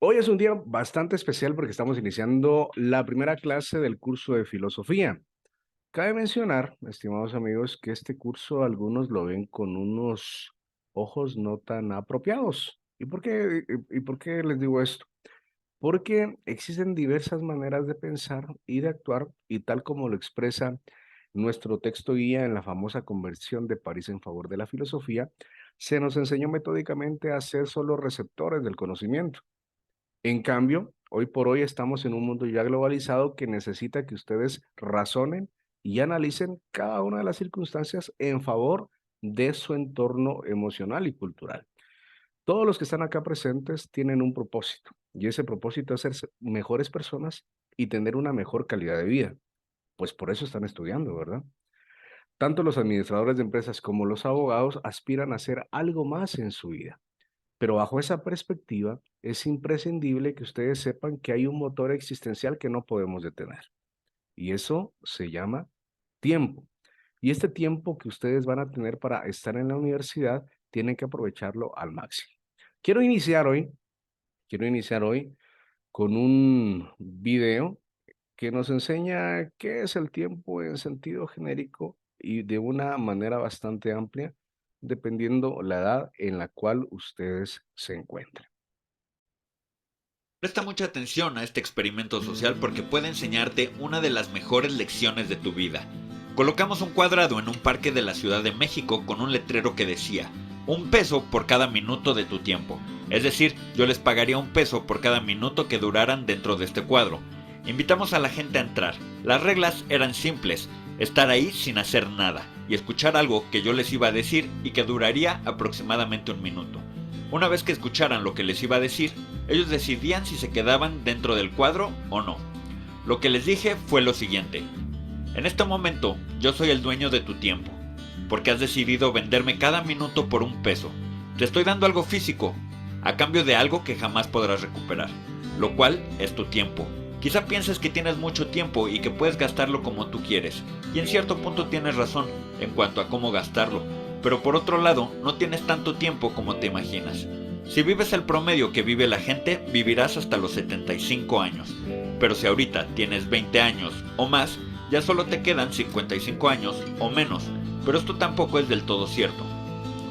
Hoy es un día bastante especial porque estamos iniciando la primera clase del curso de filosofía. Cabe mencionar, estimados amigos, que este curso algunos lo ven con unos ojos no tan apropiados. ¿Y por qué les digo esto? Porque existen diversas maneras de pensar y de actuar, y tal como lo expresa nuestro texto guía en la famosa Conversión de París en favor de la filosofía, se nos enseñó metódicamente a ser solo receptores del conocimiento. En cambio, hoy por hoy estamos en un mundo ya globalizado que necesita que ustedes razonen y analicen cada una de las circunstancias en favor de su entorno emocional y cultural. Todos los que están acá presentes tienen un propósito, y ese propósito es ser mejores personas y tener una mejor calidad de vida. Pues por eso están estudiando, ¿verdad? Tanto los administradores de empresas como los abogados aspiran a hacer algo más en su vida. Pero bajo esa perspectiva, es imprescindible que ustedes sepan que hay un motor existencial que no podemos detener. Y eso se llama tiempo. Y este tiempo que ustedes van a tener para estar en la universidad, tienen que aprovecharlo al máximo. Quiero iniciar hoy, quiero iniciar hoy con un video que nos enseña qué es el tiempo en sentido genérico y de una manera bastante amplia, dependiendo la edad en la cual ustedes se encuentren. Presta mucha atención a este experimento social porque puede enseñarte una de las mejores lecciones de tu vida. Colocamos un cuadrado en un parque de la Ciudad de México con un letrero que decía, 1 peso por cada minuto de tu tiempo. Es decir, yo les pagaría 1 peso por cada minuto que duraran dentro de este cuadro. Invitamos a la gente a entrar. Las reglas eran simples, estar ahí sin hacer nada y escuchar algo que yo les iba a decir y que duraría aproximadamente 1 minuto. Una vez que escucharan lo que les iba a decir, ellos decidían si se quedaban dentro del cuadro o no. Lo que les dije fue lo siguiente: en este momento yo soy el dueño de tu tiempo, porque has decidido venderme cada minuto por 1 peso. Te estoy dando algo físico, a cambio de algo que jamás podrás recuperar, lo cual es tu tiempo. Quizá pienses que tienes mucho tiempo y que puedes gastarlo como tú quieres, y en cierto punto tienes razón en cuanto a cómo gastarlo, pero por otro lado no tienes tanto tiempo como te imaginas. Si vives el promedio que vive la gente, vivirás hasta los 75 años, pero si ahorita tienes 20 años o más, ya solo te quedan 55 años o menos, pero esto tampoco es del todo cierto,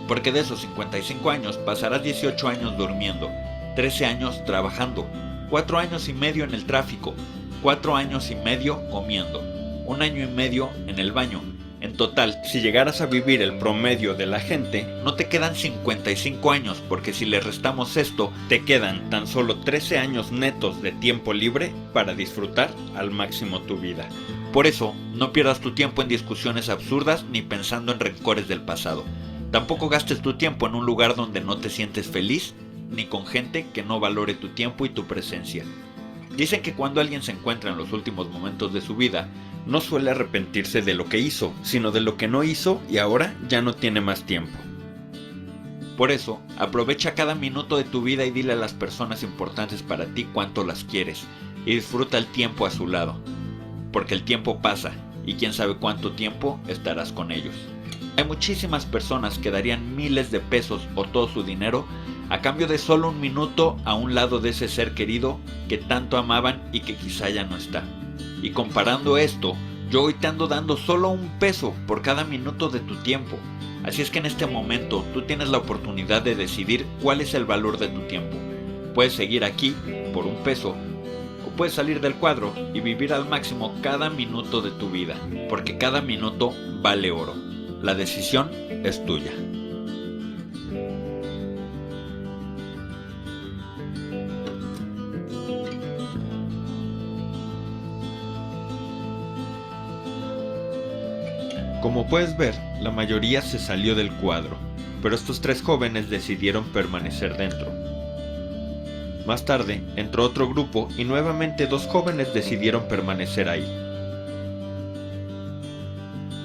porque de esos 55 años pasarás 18 años durmiendo, 13 años trabajando, 4 años y medio en el tráfico, 4 años y medio comiendo, 1 año y medio en el baño. En total, si llegaras a vivir el promedio de la gente, no te quedan 55 años, porque si le restamos esto, te quedan tan solo 13 años netos de tiempo libre para disfrutar al máximo tu vida. Por eso, no pierdas tu tiempo en discusiones absurdas ni pensando en rencores del pasado. Tampoco gastes tu tiempo en un lugar donde no te sientes feliz, ni con gente que no valore tu tiempo y tu presencia. Dicen que cuando alguien se encuentra en los últimos momentos de su vida, no suele arrepentirse de lo que hizo, sino de lo que no hizo y ahora ya no tiene más tiempo. Por eso, aprovecha cada minuto de tu vida y dile a las personas importantes para ti cuánto las quieres, y disfruta el tiempo a su lado, porque el tiempo pasa, y quién sabe cuánto tiempo estarás con ellos. Hay muchísimas personas que darían miles de pesos o todo su dinero a cambio de solo 1 minuto a un lado de ese ser querido que tanto amaban y que quizá ya no está. Y comparando esto, yo hoy te ando dando solo 1 peso por cada minuto de tu tiempo. Así es que en este momento tú tienes la oportunidad de decidir cuál es el valor de tu tiempo. Puedes seguir aquí por 1 peso o puedes salir del cuadro y vivir al máximo cada minuto de tu vida, porque cada minuto vale oro. La decisión es tuya. Como puedes ver, la mayoría se salió del cuadro, pero estos 3 jóvenes decidieron permanecer dentro. Más tarde, entró otro grupo y nuevamente 2 jóvenes decidieron permanecer ahí.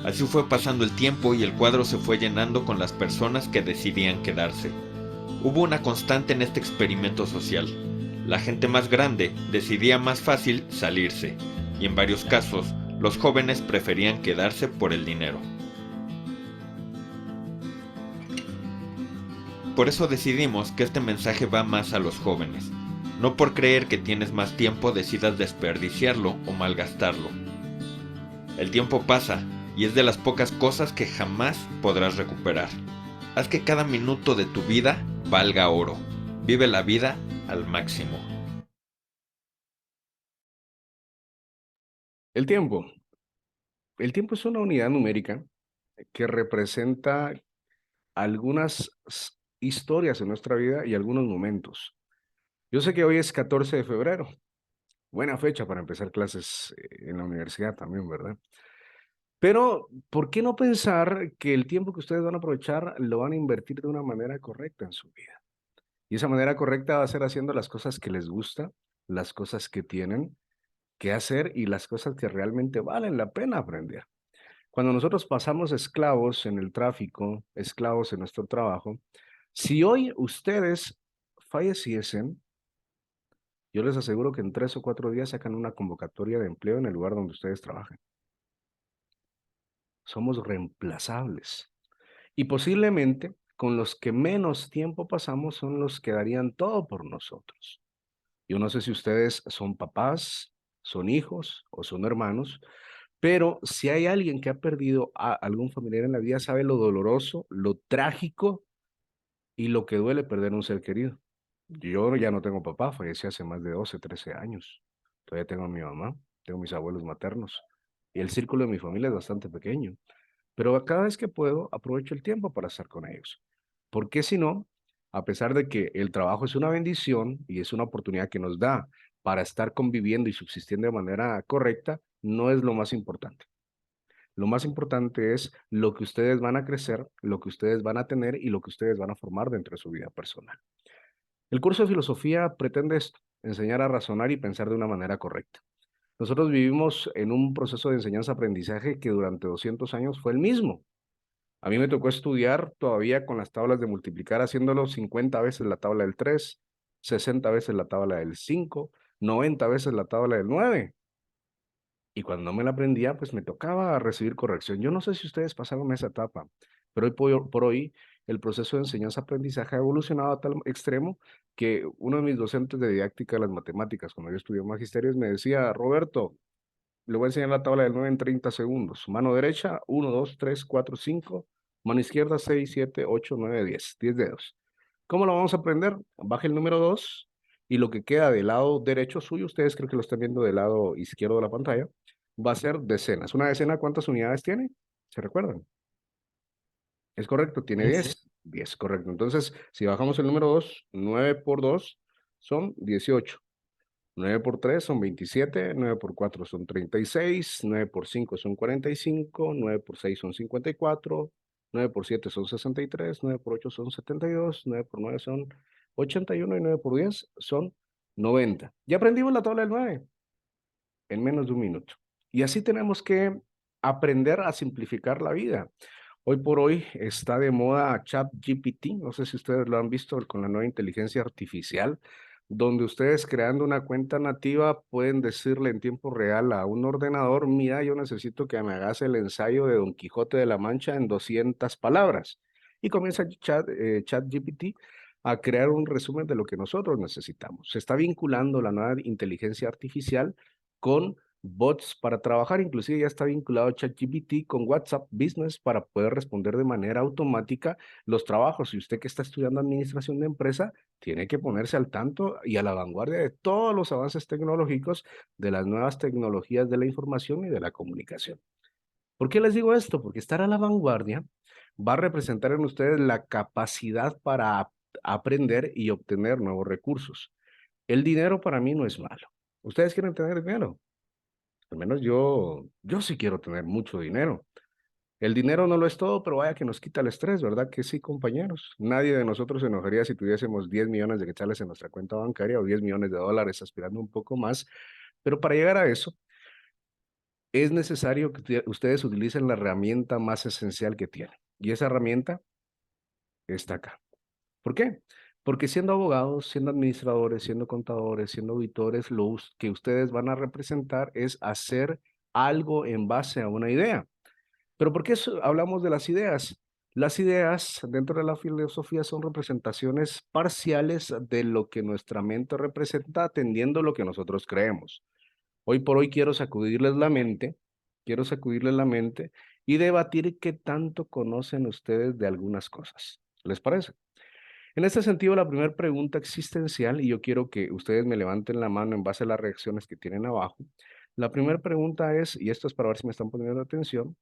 Así fue pasando el tiempo y el cuadro se fue llenando con las personas que decidían quedarse. Hubo una constante en este experimento social. La gente más grande decidía más fácil salirse, y en varios casos, los jóvenes preferían quedarse por el dinero. Por eso decidimos que este mensaje va más a los jóvenes. No por creer que tienes más tiempo decidas desperdiciarlo o malgastarlo. El tiempo pasa y es de las pocas cosas que jamás podrás recuperar. Haz que cada minuto de tu vida valga oro. Vive la vida al máximo. El tiempo. El tiempo es una unidad numérica que representa algunas historias en nuestra vida y algunos momentos. Yo sé que hoy es 14 de febrero, buena fecha para empezar clases en la universidad también, ¿verdad? Pero, ¿por qué no pensar que el tiempo que ustedes van a aprovechar lo van a invertir de una manera correcta en su vida? Y esa manera correcta va a ser haciendo las cosas que les gusta, las cosas que tienen que hacer y las cosas que realmente valen la pena aprender. Cuando nosotros pasamos esclavos en el tráfico, esclavos en nuestro trabajo, si hoy ustedes falleciesen, yo les aseguro que en 3 o 4 días sacan una convocatoria de empleo en el lugar donde ustedes trabajan. Somos reemplazables. Y posiblemente con los que menos tiempo pasamos son los que darían todo por nosotros. Yo no sé si ustedes son papás, son hijos o son hermanos, pero si hay alguien que ha perdido a algún familiar en la vida, sabe lo doloroso, lo trágico y lo que duele perder un ser querido. Yo ya no tengo papá, fallecí hace más de 12, 13 años. Todavía tengo a mi mamá, tengo mis abuelos maternos y el círculo de mi familia es bastante pequeño. Pero cada vez que puedo, aprovecho el tiempo para estar con ellos. Porque si no, a pesar de que el trabajo es una bendición y es una oportunidad que nos da para estar conviviendo y subsistiendo de manera correcta, no es lo más importante. Lo más importante es lo que ustedes van a crecer, lo que ustedes van a tener y lo que ustedes van a formar dentro de su vida personal. El curso de filosofía pretende esto, enseñar a razonar y pensar de una manera correcta. Nosotros vivimos en un proceso de enseñanza-aprendizaje que durante 200 años fue el mismo. A mí me tocó estudiar todavía con las tablas de multiplicar, haciéndolo 50 veces la tabla del 3, 60 veces la tabla del 5, 90 veces la tabla del 9. Y cuando no me la aprendía, pues me tocaba recibir corrección. Yo no sé si ustedes pasaron esa etapa, pero hoy por hoy el proceso de enseñanza-aprendizaje ha evolucionado a tal extremo que uno de mis docentes de didáctica de las matemáticas, cuando yo estudié magisterios, me decía: Roberto, le voy a enseñar la tabla del 9 en 30 segundos. Mano derecha, 1, 2, 3, 4, 5. Mano izquierda, 6, 7, 8, 9, 10. 10 dedos. ¿Cómo lo vamos a aprender? Baje el número 2 y lo que queda del lado derecho suyo, ustedes creo que lo están viendo del lado izquierdo de la pantalla, va a ser decenas. ¿Una decena cuántas unidades tiene? ¿Se recuerdan? Es correcto, tiene Sí, 10. 10, correcto. Entonces, si bajamos el número 2, 9 por 2 son 18. 9 por 3 son 27, 9 por 4 son 36, 9 por 5 son 45, 9 por 6 son 54, 9 por 7 son 63, 9 por 8 son 72, 9 por 9 son 81 y 9 por 10 son 90. Ya aprendimos la tabla del 9 en menos de un minuto. Y así tenemos que aprender a simplificar la vida. Hoy por hoy está de moda ChatGPT, no sé si ustedes lo han visto con la nueva inteligencia artificial, donde ustedes creando una cuenta nativa pueden decirle en tiempo real a un ordenador: mira, yo necesito que me hagas el ensayo de Don Quijote de la Mancha en 200 palabras. Y comienza ChatGPT a crear un resumen de lo que nosotros necesitamos. Se está vinculando la nueva inteligencia artificial con bots para trabajar, inclusive ya está vinculado ChatGPT con WhatsApp Business para poder responder de manera automática los trabajos. Y usted que está estudiando administración de empresa, tiene que ponerse al tanto y a la vanguardia de todos los avances tecnológicos, de las nuevas tecnologías de la información y de la comunicación. ¿Por qué les digo esto? Porque estar a la vanguardia va a representar en ustedes la capacidad para aprender y obtener nuevos recursos. El dinero para mí no es malo. ¿Ustedes quieren tener dinero? Al menos yo sí quiero tener mucho dinero. El dinero no lo es todo, pero vaya que nos quita el estrés, ¿verdad que sí, compañeros? Nadie de nosotros se enojaría si tuviésemos 10 millones de quetzales en nuestra cuenta bancaria o 10 millones de dólares, aspirando un poco más. Pero para llegar a eso, es necesario que ustedes utilicen la herramienta más esencial que tienen. Y esa herramienta está acá. ¿Por qué? Porque siendo abogados, siendo administradores, siendo contadores, siendo auditores, que ustedes van a representar es hacer algo en base a una idea. ¿Pero por qué hablamos de las ideas? Las ideas dentro de la filosofía son representaciones parciales de lo que nuestra mente representa atendiendo lo que nosotros creemos. Hoy por hoy quiero sacudirles la mente y debatir qué tanto conocen ustedes de algunas cosas. ¿Les parece? En este sentido, la primera pregunta existencial, y yo quiero que ustedes me levanten la mano en base a las reacciones que tienen abajo. La primera pregunta es, y esto es para ver si me están poniendo atención,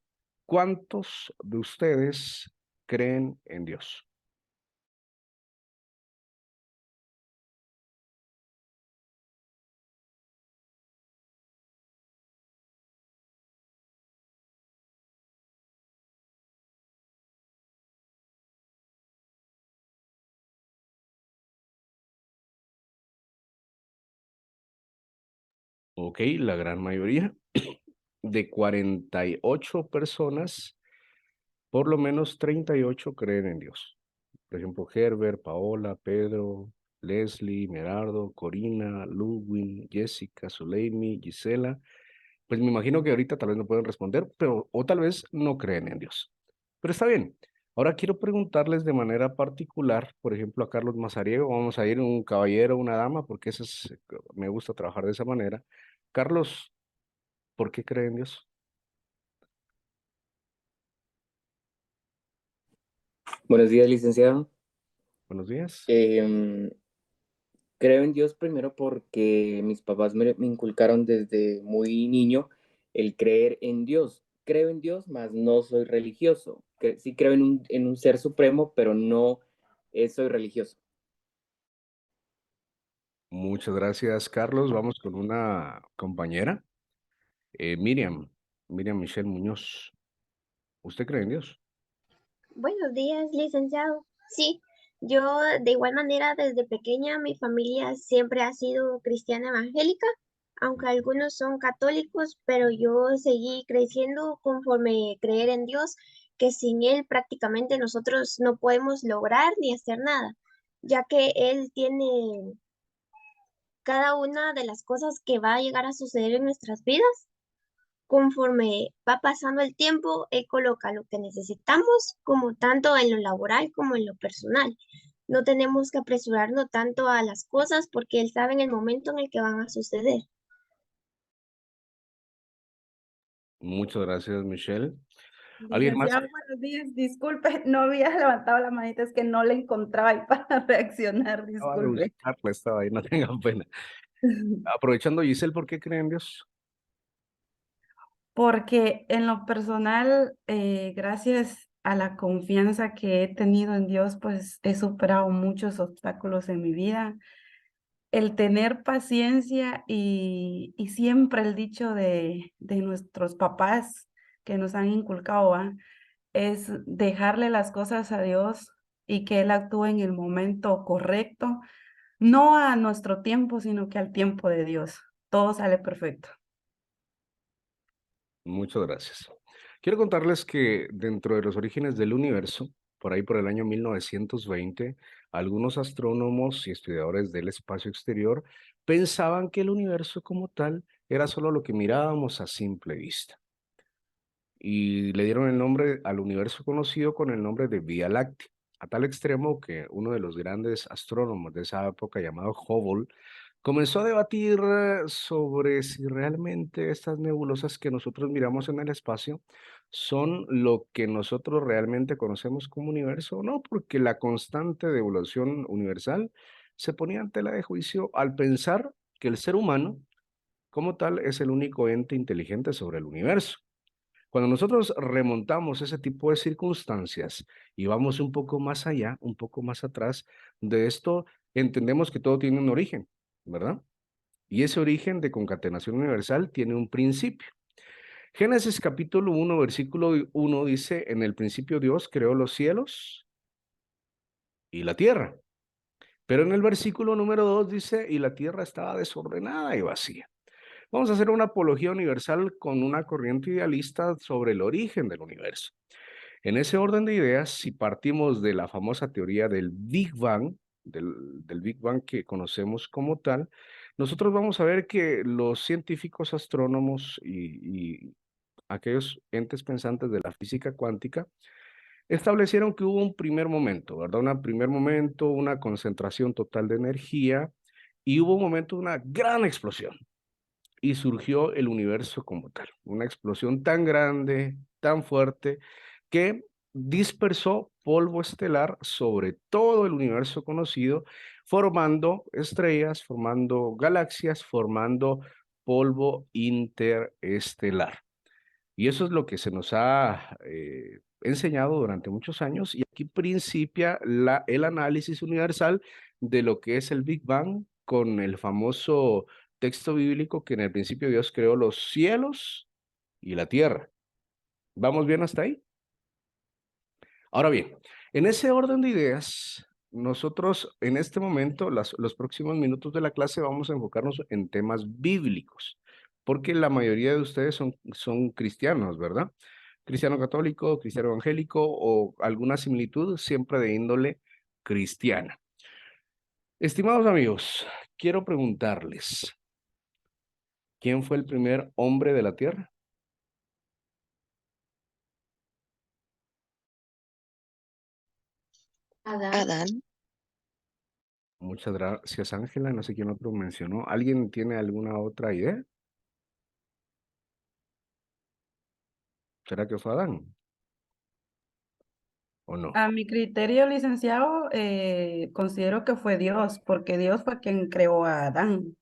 ¿cuántos de ustedes creen en Dios? Ok, la gran mayoría de 48 personas, por lo menos 38 creen en Dios. Por ejemplo, Herbert, Paola, Pedro, Leslie, Merardo, Corina, Ludwin, Jessica, Zuleimi, Gisela. Pues me imagino que ahorita tal vez no pueden responder, pero o tal vez no creen en Dios. Pero está bien. Ahora quiero preguntarles de manera particular, por ejemplo, a Carlos Mazariego, vamos a ir un caballero, una dama, porque me gusta trabajar de esa manera. Carlos, ¿por qué cree en Dios? Buenos días, licenciado. Buenos días. Em, Creo en Dios primero porque mis papás me inculcaron desde muy niño el creer en Dios. Creo en Dios, mas no soy religioso. Sí creo en un ser supremo, pero no soy religioso. Muchas gracias, Carlos. Vamos con una compañera, Miriam, Miriam Michelle Muñoz. ¿Usted cree en Dios? Buenos días, licenciado. Sí, yo de igual manera desde pequeña mi familia siempre ha sido cristiana evangélica, aunque algunos son católicos, pero yo seguí creciendo conforme creer en Dios, que sin Él prácticamente nosotros no podemos lograr ni hacer nada, ya que Él tiene cada una de las cosas que va a llegar a suceder en nuestras vidas. Conforme va pasando el tiempo, él coloca lo que necesitamos, como tanto en lo laboral como en lo personal. No tenemos que apresurarnos tanto a las cosas porque él sabe en el momento en el que van a suceder. Muchas gracias, Michelle. ¿Alguien más? Licenciado, buenos días. Disculpe, no había levantado la manita, es que no la encontraba ahí para reaccionar, Acaba de disculpe. buscarla, estaba ahí, no tengan pena. Aprovechando, Giselle, ¿por qué cree en Dios? Porque en lo personal, gracias a la confianza que he tenido en Dios, pues he superado muchos obstáculos en mi vida. El tener paciencia y siempre el dicho de nuestros papás que nos han inculcado, ¿va? Es dejarle las cosas a Dios y que Él actúe en el momento correcto, no a nuestro tiempo, sino que al tiempo de Dios. Todo sale perfecto. Muchas gracias. Quiero contarles que dentro de los orígenes del universo, por ahí por el año 1920, algunos astrónomos y estudiadores del espacio exterior pensaban que el universo como tal era solo lo que mirábamos a simple vista. Y le dieron el nombre al universo conocido con el nombre de Vía Láctea, a tal extremo que uno de los grandes astrónomos de esa época, llamado Hubble, comenzó a debatir sobre si realmente estas nebulosas que nosotros miramos en el espacio son lo que nosotros realmente conocemos como universo o no, porque la constante de evolución universal se ponía en tela de juicio al pensar que el ser humano, como tal, es el único ente inteligente sobre el universo. Cuando nosotros remontamos ese tipo de circunstancias y vamos un poco más allá, un poco más atrás de esto, entendemos que todo tiene un origen, ¿verdad? Y ese origen de concatenación universal tiene un principio. Génesis capítulo 1, versículo 1 dice, en el principio Dios creó los cielos y la tierra. Pero en el versículo número 2 dice, y la tierra estaba desordenada y vacía. Vamos a hacer una apología universal con una corriente idealista sobre el origen del universo. En ese orden de ideas, si partimos de la famosa teoría del Big Bang, del Big Bang que conocemos como tal, nosotros vamos a ver que los científicos, astrónomos y aquellos entes pensantes de la física cuántica establecieron que hubo un primer momento, ¿verdad? Un primer momento, una concentración total de energía y hubo un momento, una gran explosión y surgió el universo como tal. Una explosión tan grande, tan fuerte, que dispersó polvo estelar sobre todo el universo conocido, formando estrellas, formando galaxias, formando polvo interestelar. Y eso es lo que se nos ha enseñado durante muchos años y aquí principia el análisis universal de lo que es el Big Bang con el famoso texto bíblico que en el principio Dios creó los cielos y la tierra. ¿Vamos bien hasta ahí? Ahora bien, en ese orden de ideas, nosotros en este momento, los próximos minutos de la clase, vamos a enfocarnos en temas bíblicos, porque la mayoría de ustedes son cristianos, ¿verdad? Cristiano católico, cristiano evangélico o alguna similitud siempre de índole cristiana. Estimados amigos, quiero preguntarles, ¿quién fue el primer hombre de la tierra? Adán. Muchas gracias, Ángela. No sé quién otro mencionó. ¿Alguien tiene alguna otra idea? ¿Será que fue Adán? ¿O no? A mi criterio, licenciado, considero que fue Dios, porque Dios fue quien creó a Adán.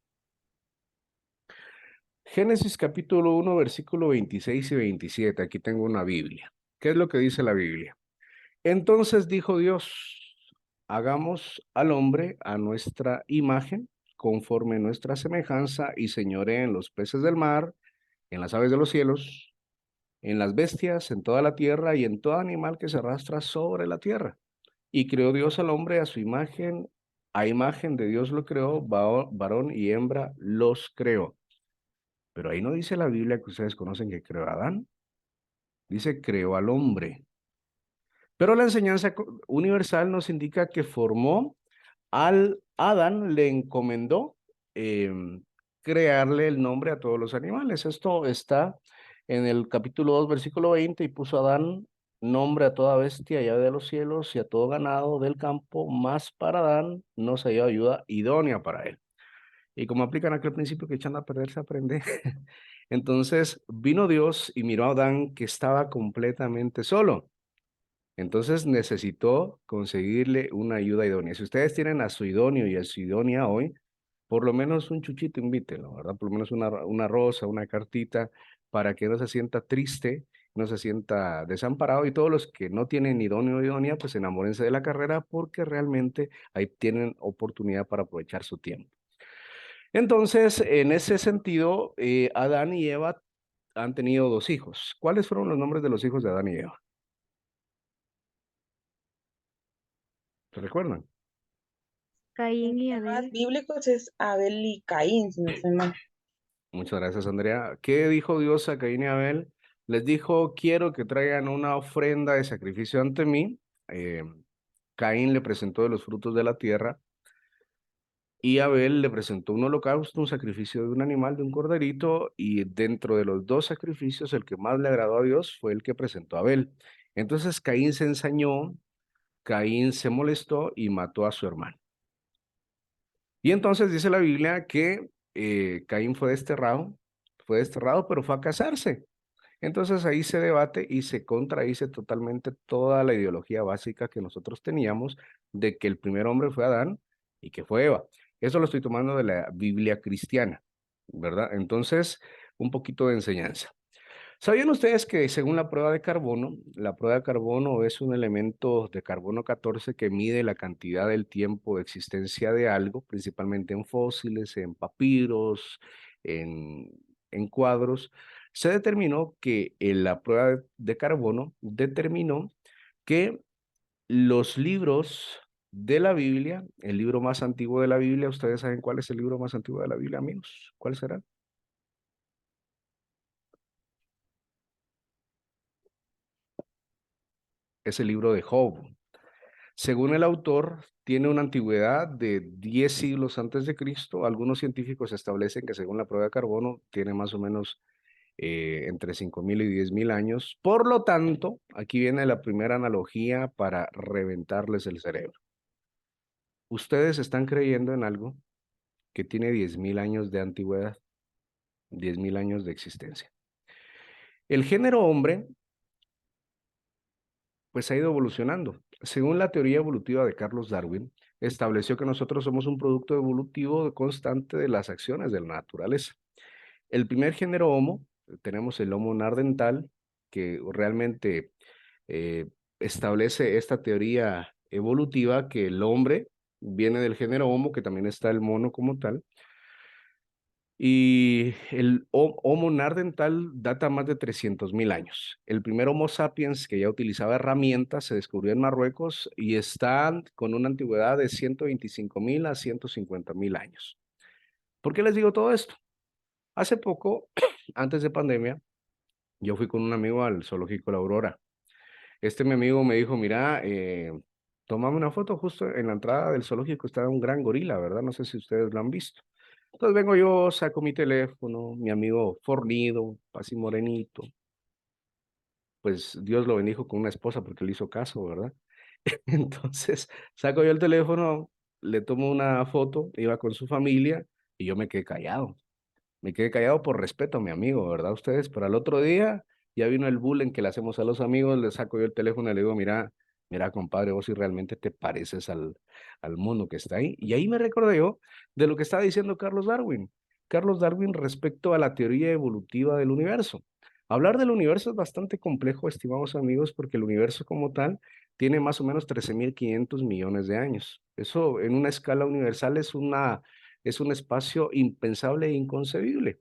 Génesis capítulo 1, versículo 26 y 27. Aquí tengo una Biblia. ¿Qué es lo que dice la Biblia? Entonces dijo Dios, hagamos al hombre a nuestra imagen, conforme nuestra semejanza, y señoree en los peces del mar, en las aves de los cielos, en las bestias, en toda la tierra y en todo animal que se arrastra sobre la tierra. Y creó Dios al hombre a su imagen, a imagen de Dios lo creó, varón y hembra los creó. Pero ahí no dice la Biblia que ustedes conocen que creó a Adán, dice creó al hombre. Pero la enseñanza universal nos indica que formó al Adán, le encomendó crearle el nombre a todos los animales. Esto está en el capítulo 2, versículo 20, y puso a Adán nombre a toda bestia y ave de los cielos y a todo ganado del campo, más para Adán no se halló ayuda idónea para él. Y como aplican aquel principio que echando a perder se aprende, entonces vino Dios y miró a Adán que estaba completamente solo. Entonces necesitó conseguirle una ayuda idónea. Si ustedes tienen a su idóneo y a su idónea hoy, por lo menos un chuchito invítenlo, ¿verdad? Por lo menos una rosa, una cartita, para que no se sienta triste, no se sienta desamparado. Y todos los que no tienen idóneo o idónea, pues enamórense de la carrera porque realmente ahí tienen oportunidad para aprovechar su tiempo. Entonces, en ese sentido, Adán y Eva han tenido dos hijos. ¿Cuáles fueron los nombres de los hijos de Adán y Eva? ¿Se recuerdan? Caín y Temas Abel. bíblicos es Abel y Caín, si no estoy mal. Muchas gracias, Andrea. ¿Qué dijo Dios a Caín y Abel? Les dijo, quiero que traigan una ofrenda de sacrificio ante mí. Eh, Caín le presentó de los frutos de la tierra y Abel le presentó un holocausto, un sacrificio de un animal, de un corderito, y dentro de los dos sacrificios, el que más le agradó a Dios fue el que presentó a Abel. Entonces Caín se ensañó, Caín se molestó y mató a su hermano. Y entonces dice la Biblia que Caín fue desterrado, pero fue a casarse. Entonces ahí se debate y se contradice totalmente toda la ideología básica que nosotros teníamos de que el primer hombre fue Adán y que fue Eva. Eso lo estoy tomando de la Biblia cristiana, ¿verdad? Entonces, un poquito de enseñanza. ¿Sabían ustedes que según la prueba de carbono es un elemento de carbono 14 que mide la cantidad del tiempo de existencia de algo, principalmente en fósiles, en papiros, en cuadros? Se determinó que en la prueba de carbono determinó que los libros de la Biblia, el libro más antiguo de la Biblia, ¿ustedes saben cuál es el libro más antiguo de la Biblia, amigos? ¿Cuál será? Es el libro de Job. Según el autor, tiene una antigüedad de 10 siglos antes de Cristo. Algunos científicos establecen que según la prueba de carbono tiene más o menos entre 5.000 y 10.000 años. Por lo tanto, aquí viene la primera analogía para reventarles el cerebro. Ustedes están creyendo en algo que tiene 10.000 años de antigüedad, 10.000 años de existencia. El género hombre, pues ha ido evolucionando. Según la teoría evolutiva de Carlos Darwin, estableció que nosotros somos un producto evolutivo constante de las acciones de la naturaleza. El primer género Homo, tenemos el Homo nardental, que realmente establece esta teoría evolutiva que el hombre viene del género Homo, que también está el mono como tal. Y el Homo nardental data más de 300.000 años. El primer Homo sapiens que ya utilizaba herramientas se descubrió en Marruecos y está con una antigüedad de 125.000 a 150.000 años. ¿Por qué les digo todo esto? Hace poco, antes de pandemia, yo fui con un amigo al zoológico La Aurora. Mi amigo me dijo, mira, tómame una foto. Justo en la entrada del zoológico está un gran gorila, ¿verdad? No sé si ustedes lo han visto. Entonces vengo yo, saco mi teléfono, mi amigo fornido, así morenito. Pues Dios lo bendijo con una esposa porque le hizo caso, ¿verdad? Entonces saco yo el teléfono, le tomo una foto, iba con su familia y yo me quedé callado. Me quedé callado por respeto a mi amigo, ¿verdad? Ustedes, pero al otro día ya vino el bullying que le hacemos a los amigos, le saco yo el teléfono y le digo, mira, compadre, vos si realmente te pareces al mono que está ahí. Y ahí me recordé yo de lo que estaba diciendo Carlos Darwin. Carlos Darwin respecto a la teoría evolutiva del universo. Hablar del universo es bastante complejo, estimados amigos, porque el universo como tal tiene más o menos 13.500 millones de años. Eso en una escala universal es un espacio impensable e inconcebible.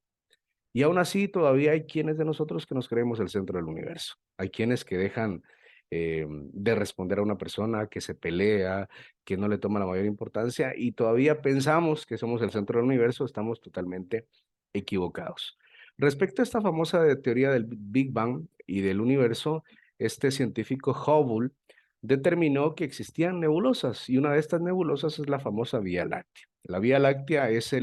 Y aún así todavía hay quienes de nosotros que nos creemos el centro del universo. Hay quienes que dejan de responder a una persona, que se pelea, que no le toma la mayor importancia y todavía pensamos que somos el centro del universo. Estamos totalmente equivocados. Respecto a esta famosa teoría del Big Bang y del universo, este científico Hubble determinó que existían nebulosas y una de estas nebulosas es la famosa Vía Láctea. La Vía Láctea es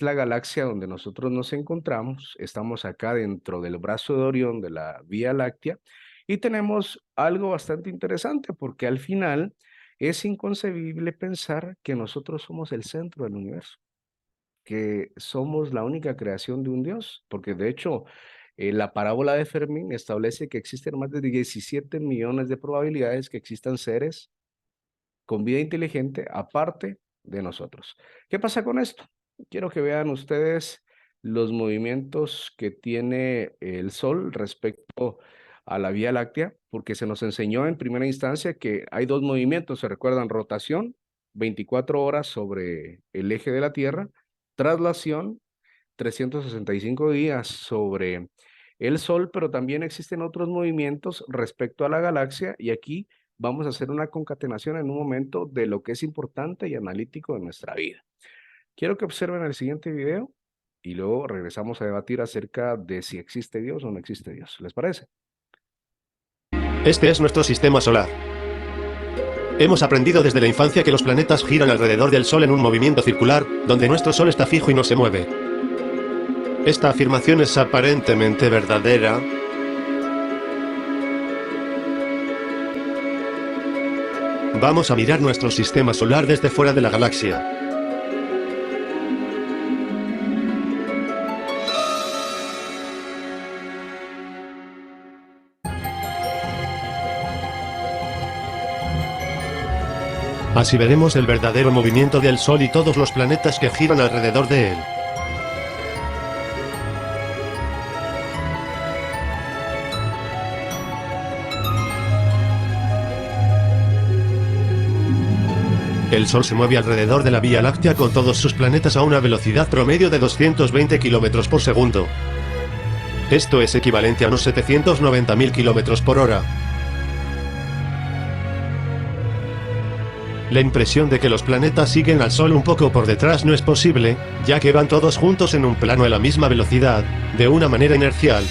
la galaxia donde nosotros nos encontramos. Estamos acá dentro del brazo de Orión de la Vía Láctea y tenemos algo bastante interesante porque al final es inconcebible pensar que nosotros somos el centro del universo, que somos la única creación de un Dios, porque de hecho la parábola de Fermín establece que existen más de 17 millones de probabilidades que existan seres con vida inteligente aparte de nosotros. ¿Qué pasa con esto? Quiero que vean ustedes los movimientos que tiene el Sol respecto a la Vía Láctea, porque se nos enseñó en primera instancia que hay dos movimientos, se recuerdan: rotación, 24 horas sobre el eje de la Tierra; traslación, 365 días sobre el Sol, pero también existen otros movimientos respecto a la galaxia y aquí vamos a hacer una concatenación en un momento de lo que es importante y analítico de nuestra vida. Quiero que observen el siguiente video y luego regresamos a debatir acerca de si existe Dios o no existe Dios. ¿Les parece? Este es nuestro sistema solar. Hemos aprendido desde la infancia que los planetas giran alrededor del Sol en un movimiento circular, donde nuestro Sol está fijo y no se mueve. Esta afirmación es aparentemente verdadera. Vamos a mirar nuestro sistema solar desde fuera de la galaxia. Así veremos el verdadero movimiento del Sol y todos los planetas que giran alrededor de él. El Sol se mueve alrededor de la Vía Láctea con todos sus planetas a una velocidad promedio de 220 km por segundo. Esto es equivalente a unos 790.000 km por hora. La impresión de que los planetas siguen al Sol un poco por detrás no es posible, ya que van todos juntos en un plano a la misma velocidad, de una manera inercial.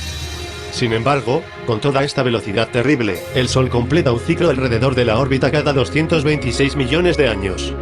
Sin embargo, con toda esta velocidad terrible, el Sol completa un ciclo alrededor de la órbita cada 226 millones de años.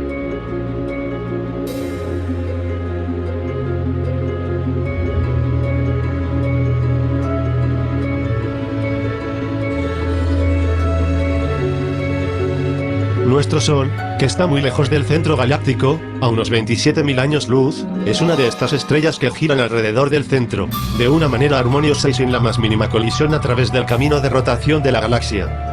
nuestro Sol, que está muy lejos del centro galáctico, a unos 27.000 años luz, es una de estas estrellas que giran alrededor del centro, de una manera armoniosa y sin la más mínima colisión a través del camino de rotación de la galaxia.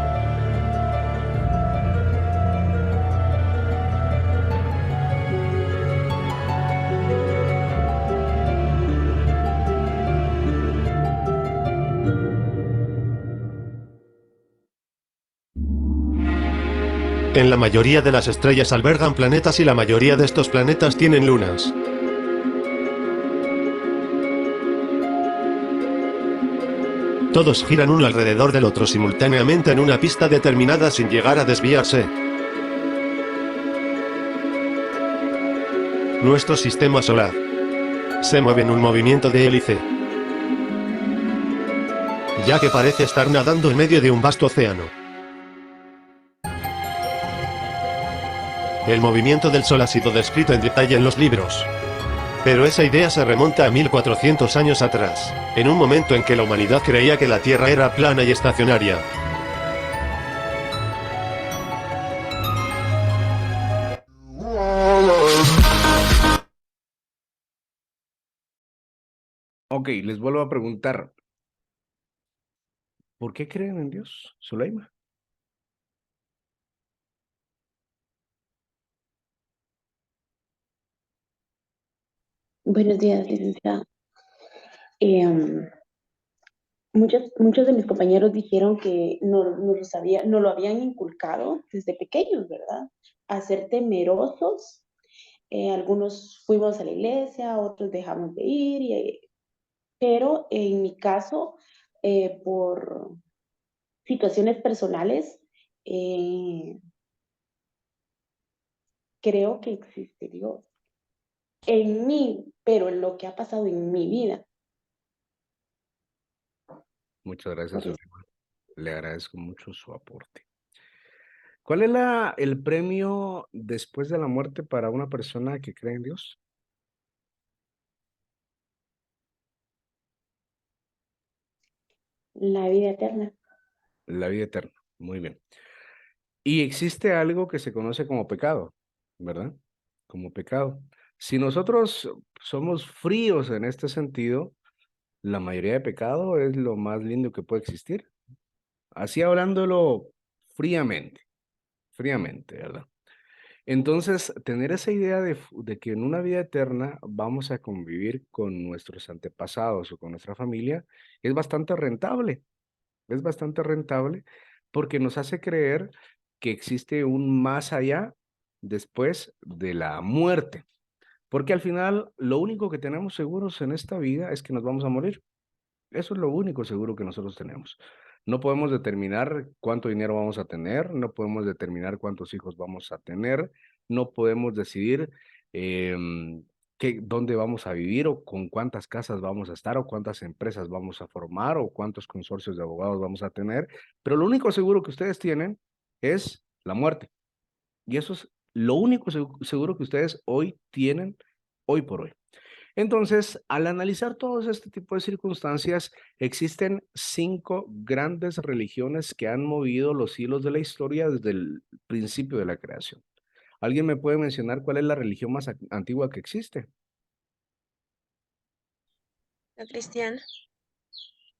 En la mayoría de las estrellas albergan planetas y la mayoría de estos planetas tienen lunas. Todos giran uno alrededor del otro simultáneamente en una pista determinada sin llegar a desviarse. Nuestro sistema solar se mueve en un movimiento de hélice, ya que parece estar nadando en medio de un vasto océano. El movimiento del Sol ha sido descrito en detalle en los libros. Pero esa idea se remonta a 1400 años atrás, en un momento en que la humanidad creía que la Tierra era plana y estacionaria. Ok, les vuelvo a preguntar, ¿por qué creen en Dios, Zuleima? Buenos días, licenciado. Muchos de mis compañeros dijeron que no lo habían inculcado desde pequeños, ¿verdad? A ser temerosos. Algunos fuimos a la iglesia, otros dejamos de ir, pero en mi caso, por situaciones personales, creo que existe Dios en mí, pero en lo que ha pasado en mi vida. Muchas gracias, Por eso. Zuleima. Le agradezco mucho su aporte. ¿Cuál es el premio después de la muerte para una persona que cree en Dios? La vida eterna. La vida eterna. Muy bien. Y existe algo que se conoce como pecado, ¿verdad? Como pecado. Si nosotros somos fríos en este sentido, la mayoría de pecado es lo más lindo que puede existir. Así hablándolo fríamente, ¿verdad? Entonces, tener esa idea de que en una vida eterna vamos a convivir con nuestros antepasados o con nuestra familia es bastante rentable. Es bastante rentable porque nos hace creer que existe un más allá después de la muerte. Porque al final, lo único que tenemos seguros en esta vida es que nos vamos a morir. Eso es lo único seguro que nosotros tenemos. No podemos determinar cuánto dinero vamos a tener, no podemos determinar cuántos hijos vamos a tener, no podemos decidir dónde vamos a vivir o con cuántas casas vamos a estar o cuántas empresas vamos a formar o cuántos consorcios de abogados vamos a tener, pero lo único seguro que ustedes tienen es la muerte. Y eso es lo único seguro que ustedes hoy tienen, hoy por hoy. Entonces, al analizar todos este tipo de circunstancias, existen 5 grandes religiones que han movido los hilos de la historia desde el principio de la creación. ¿Alguien me puede mencionar cuál es la religión más antigua que existe? La cristiana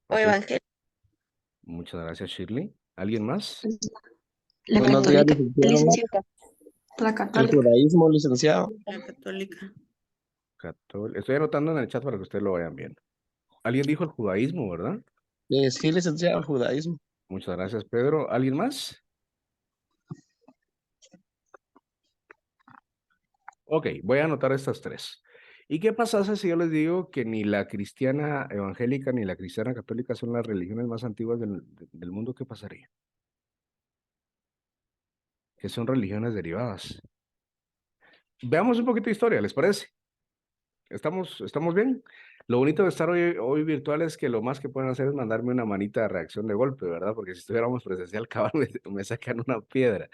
o Ok, evangélica. muchas gracias, Shirley. ¿Alguien más? La Buenos días, católica, licenciado. licenciado. La El católica. judaísmo, licenciado. La católica. Estoy anotando en el chat para que ustedes lo vayan bien. Alguien dijo el judaísmo, ¿verdad? Sí, licenciado, el judaísmo. Muchas gracias, Pedro. ¿Alguien más? Ok, voy a anotar estas 3. ¿Y qué pasase si yo les digo que ni la cristiana evangélica ni la cristiana católica son las religiones más antiguas del mundo? ¿Qué pasaría? Que son religiones derivadas. Veamos un poquito de historia, ¿les parece? ¿Estamos bien? Lo bonito de estar hoy virtual es que lo más que pueden hacer es mandarme una manita de reacción de golpe, ¿verdad? Porque si estuviéramos presencial, cabal, me sacan una piedra.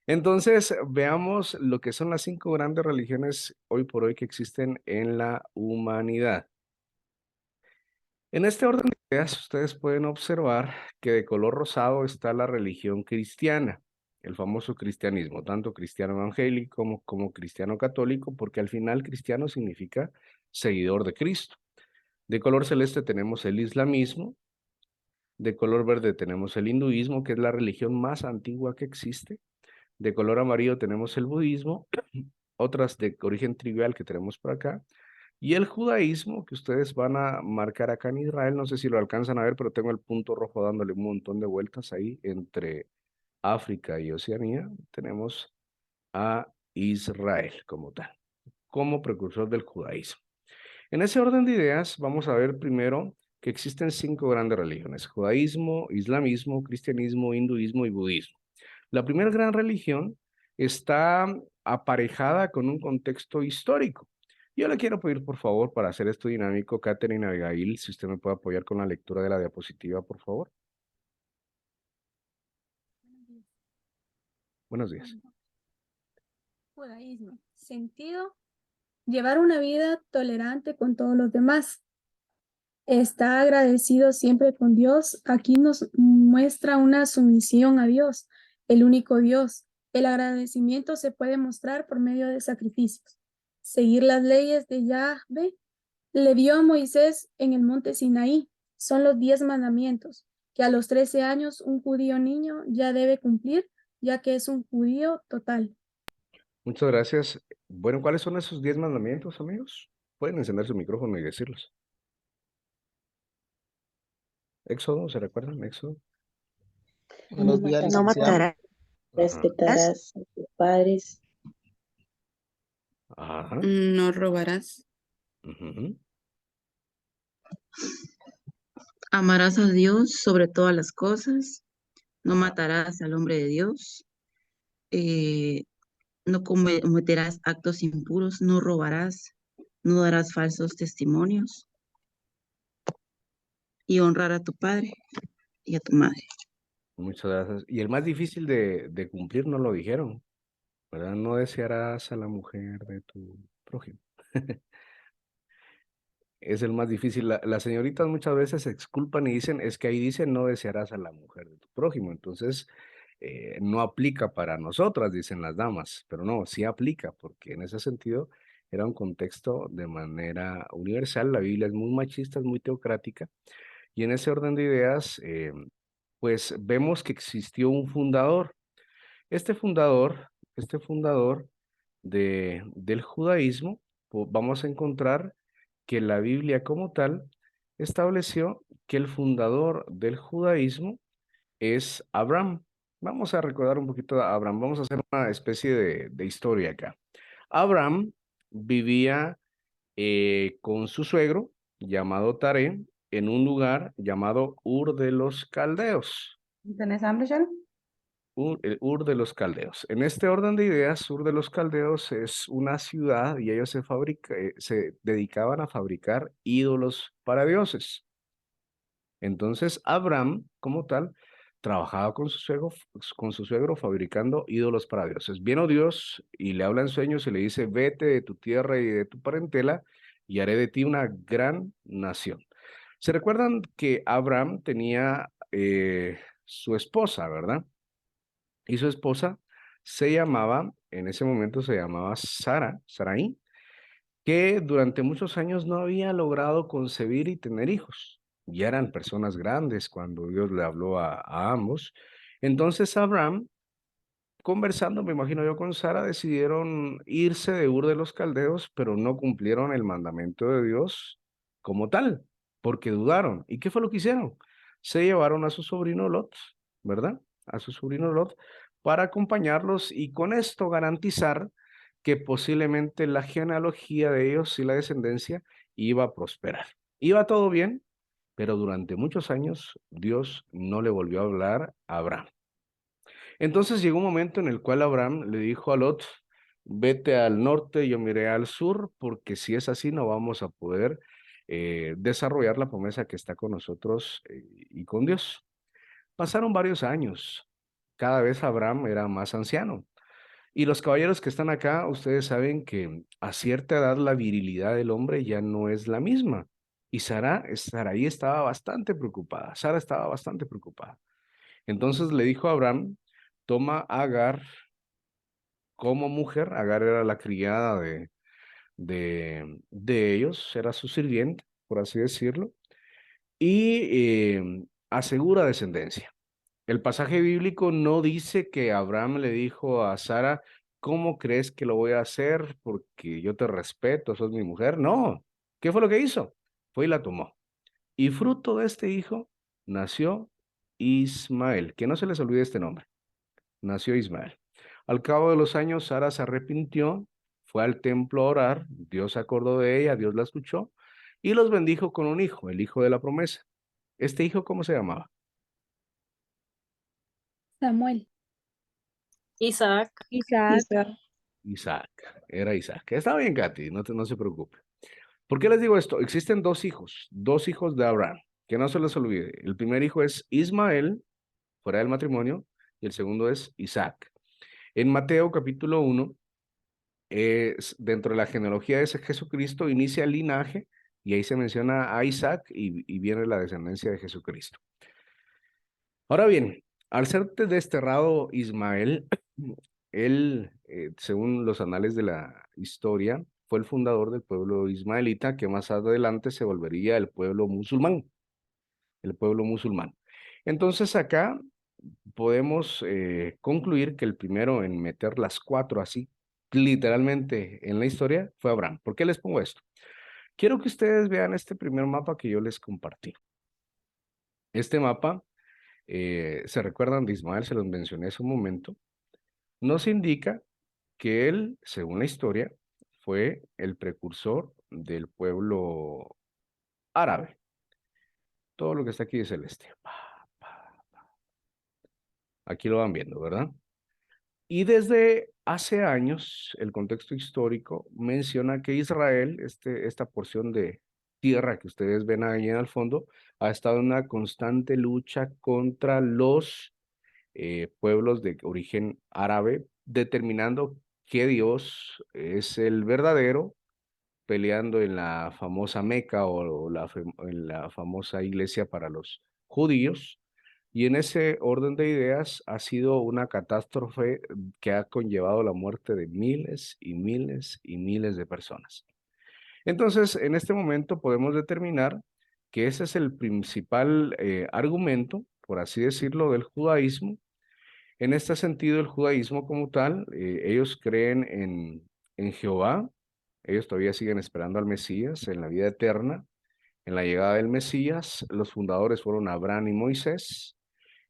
Entonces, veamos lo que son las 5 grandes religiones hoy por hoy que existen en la humanidad. En este orden de ideas, ustedes pueden observar que de color rosado está la religión cristiana. el famoso cristianismo, tanto cristiano evangélico como cristiano católico, porque al final cristiano significa seguidor de Cristo. De color celeste tenemos el islamismo, de color verde tenemos el hinduismo, que es la religión más antigua que existe. De color amarillo tenemos el budismo, otras de origen trivial que tenemos por acá, y el judaísmo, que ustedes van a marcar acá en Israel, no sé si lo alcanzan a ver, pero tengo el punto rojo dándole un montón de vueltas ahí entre África y Oceanía. Tenemos a Israel como tal, como precursor del judaísmo. En ese orden de ideas, vamos a ver primero que existen 5 grandes religiones: judaísmo, islamismo, cristianismo, hinduismo y budismo. La primera gran religión está aparejada con un contexto histórico. Yo le quiero pedir, por favor, para hacer esto dinámico, Catherine Abigail, si usted me puede apoyar con la lectura de la diapositiva, por favor. Buenos días. Judaísmo. Sentido: llevar una vida tolerante con todos los demás. Está agradecido siempre con Dios. Aquí nos muestra una sumisión a Dios, el único Dios. El agradecimiento se puede mostrar por medio de sacrificios. Seguir las leyes de Yahvé le dio a Moisés en el monte Sinaí. Son los 10 mandamientos que a los 13 años un judío niño ya debe cumplir, ya que es un judío total. Muchas gracias. Bueno, ¿cuáles son esos 10 mandamientos, amigos? Pueden encender su micrófono y decirlos. Éxodo, ¿se recuerdan? Éxodo. Buenos días, No licenciado. matarás. Respetarás a tus padres. Ajá. No robarás. Ujú. Amarás a Dios sobre todas las cosas. No matarás al hombre de Dios. No cometerás actos impuros. No robarás. No darás falsos testimonios. Y honrar a tu padre y a tu madre. Muchas gracias. Y el más difícil de cumplir no lo dijeron, ¿verdad? No desearás a la mujer de tu prójimo. Es el más difícil. Las señoritas muchas veces se exculpan y dicen, es que ahí dice no desearás a la mujer de tu prójimo. Entonces, no aplica para nosotras, dicen las damas, pero no, sí aplica, porque en ese sentido era un contexto de manera universal. La Biblia es muy machista, es muy teocrática, y en ese orden de ideas, pues vemos que existió un fundador. Este fundador, este fundador del judaísmo, vamos a encontrar que la Biblia como tal estableció que el fundador del judaísmo es Abraham. Vamos a recordar un poquito a Abraham, vamos a hacer una especie de historia acá. Abraham vivía con su suegro, llamado Taré, en un lugar llamado Ur de los Caldeos. ¿Tenés hambre, Sharon? Ur de los Caldeos. En este orden de ideas, Ur de los Caldeos es una ciudad y ellos se dedicaban a fabricar ídolos para dioses. Entonces, Abraham, como tal, trabajaba con su suegro fabricando ídolos para dioses. Viene Dios y le habla en sueños y le dice, vete de tu tierra y de tu parentela y haré de ti una gran nación. ¿Se recuerdan que Abraham tenía su esposa, verdad? Y su esposa en ese momento se llamaba Sarai, que durante muchos años no había logrado concebir y tener hijos. Ya eran personas grandes cuando Dios le habló a ambos. Entonces Abraham, conversando, me imagino yo, con Sara, decidieron irse de Ur de los Caldeos, pero no cumplieron el mandamiento de Dios como tal, porque dudaron. ¿Y qué fue lo que hicieron? Se llevaron a su sobrino Lot, ¿verdad? A su sobrino Lot para acompañarlos y con esto garantizar que posiblemente la genealogía de ellos y la descendencia iba a prosperar. Iba todo bien, pero durante muchos años Dios no le volvió a hablar a Abraham. Entonces llegó un momento en el cual Abraham le dijo a Lot, vete al norte, yo miré al sur, porque si es así no vamos a poder desarrollar la promesa que está con nosotros y con Dios. Pasaron varios años. Cada vez Abraham era más anciano. Y los caballeros que están acá, ustedes saben que a cierta edad la virilidad del hombre ya no es la misma. Y Sarai estaba bastante preocupada. Sara estaba bastante preocupada. Entonces le dijo a Abraham, toma a Agar como mujer. Agar era la criada de ellos, era su sirviente, por así decirlo, y asegura descendencia. El pasaje bíblico no dice que Abraham le dijo a Sara, ¿cómo crees que lo voy a hacer? Porque yo te respeto, sos mi mujer. No. ¿Qué fue lo que hizo? Fue y la tomó. Y fruto de este hijo nació Ismael. Que no se les olvide este nombre. Nació Ismael. Al cabo de los años, Sara se arrepintió, fue al templo a orar, Dios se acordó de ella, Dios la escuchó y los bendijo con un hijo, el hijo de la promesa. ¿Este hijo cómo se llamaba? Samuel. Isaac. Isaac. Isaac, era Isaac. Está bien, Katy, no se preocupe. ¿Por qué les digo esto? Existen dos hijos de Abraham, que no se les olvide. El primer hijo es Ismael, fuera del matrimonio, y el segundo es Isaac. En Mateo capítulo 1, dentro de la genealogía de Jesucristo, inicia el linaje, y ahí se menciona a Isaac y viene la descendencia de Jesucristo. Ahora bien, al ser desterrado Ismael, él, según los anales de la historia, fue el fundador del pueblo ismaelita, que más adelante se volvería el pueblo musulmán. El pueblo musulmán. Entonces acá podemos concluir que el primero en meter las cuatro así, literalmente en la historia, fue Abraham. ¿Por qué les pongo esto? Quiero que ustedes vean este primer mapa que yo les compartí. Este mapa, se recuerdan de Ismael, se los mencioné hace un momento, nos indica que él, según la historia, fue el precursor del pueblo árabe. Todo lo que está aquí es celeste. Aquí lo van viendo, ¿verdad? Y desde hace años, el contexto histórico menciona que Israel, esta porción de tierra que ustedes ven ahí en el fondo, ha estado en una constante lucha contra los pueblos de origen árabe, determinando qué Dios es el verdadero, peleando en la famosa Meca o en la famosa iglesia para los judíos. Y en ese orden de ideas ha sido una catástrofe que ha conllevado la muerte de miles y miles y miles de personas. Entonces, en este momento podemos determinar que ese es el principal argumento, por así decirlo, del judaísmo. En este sentido, el judaísmo como tal, ellos creen en Jehová, ellos todavía siguen esperando al Mesías, en la vida eterna, en la llegada del Mesías. Los fundadores fueron Abraham y Moisés.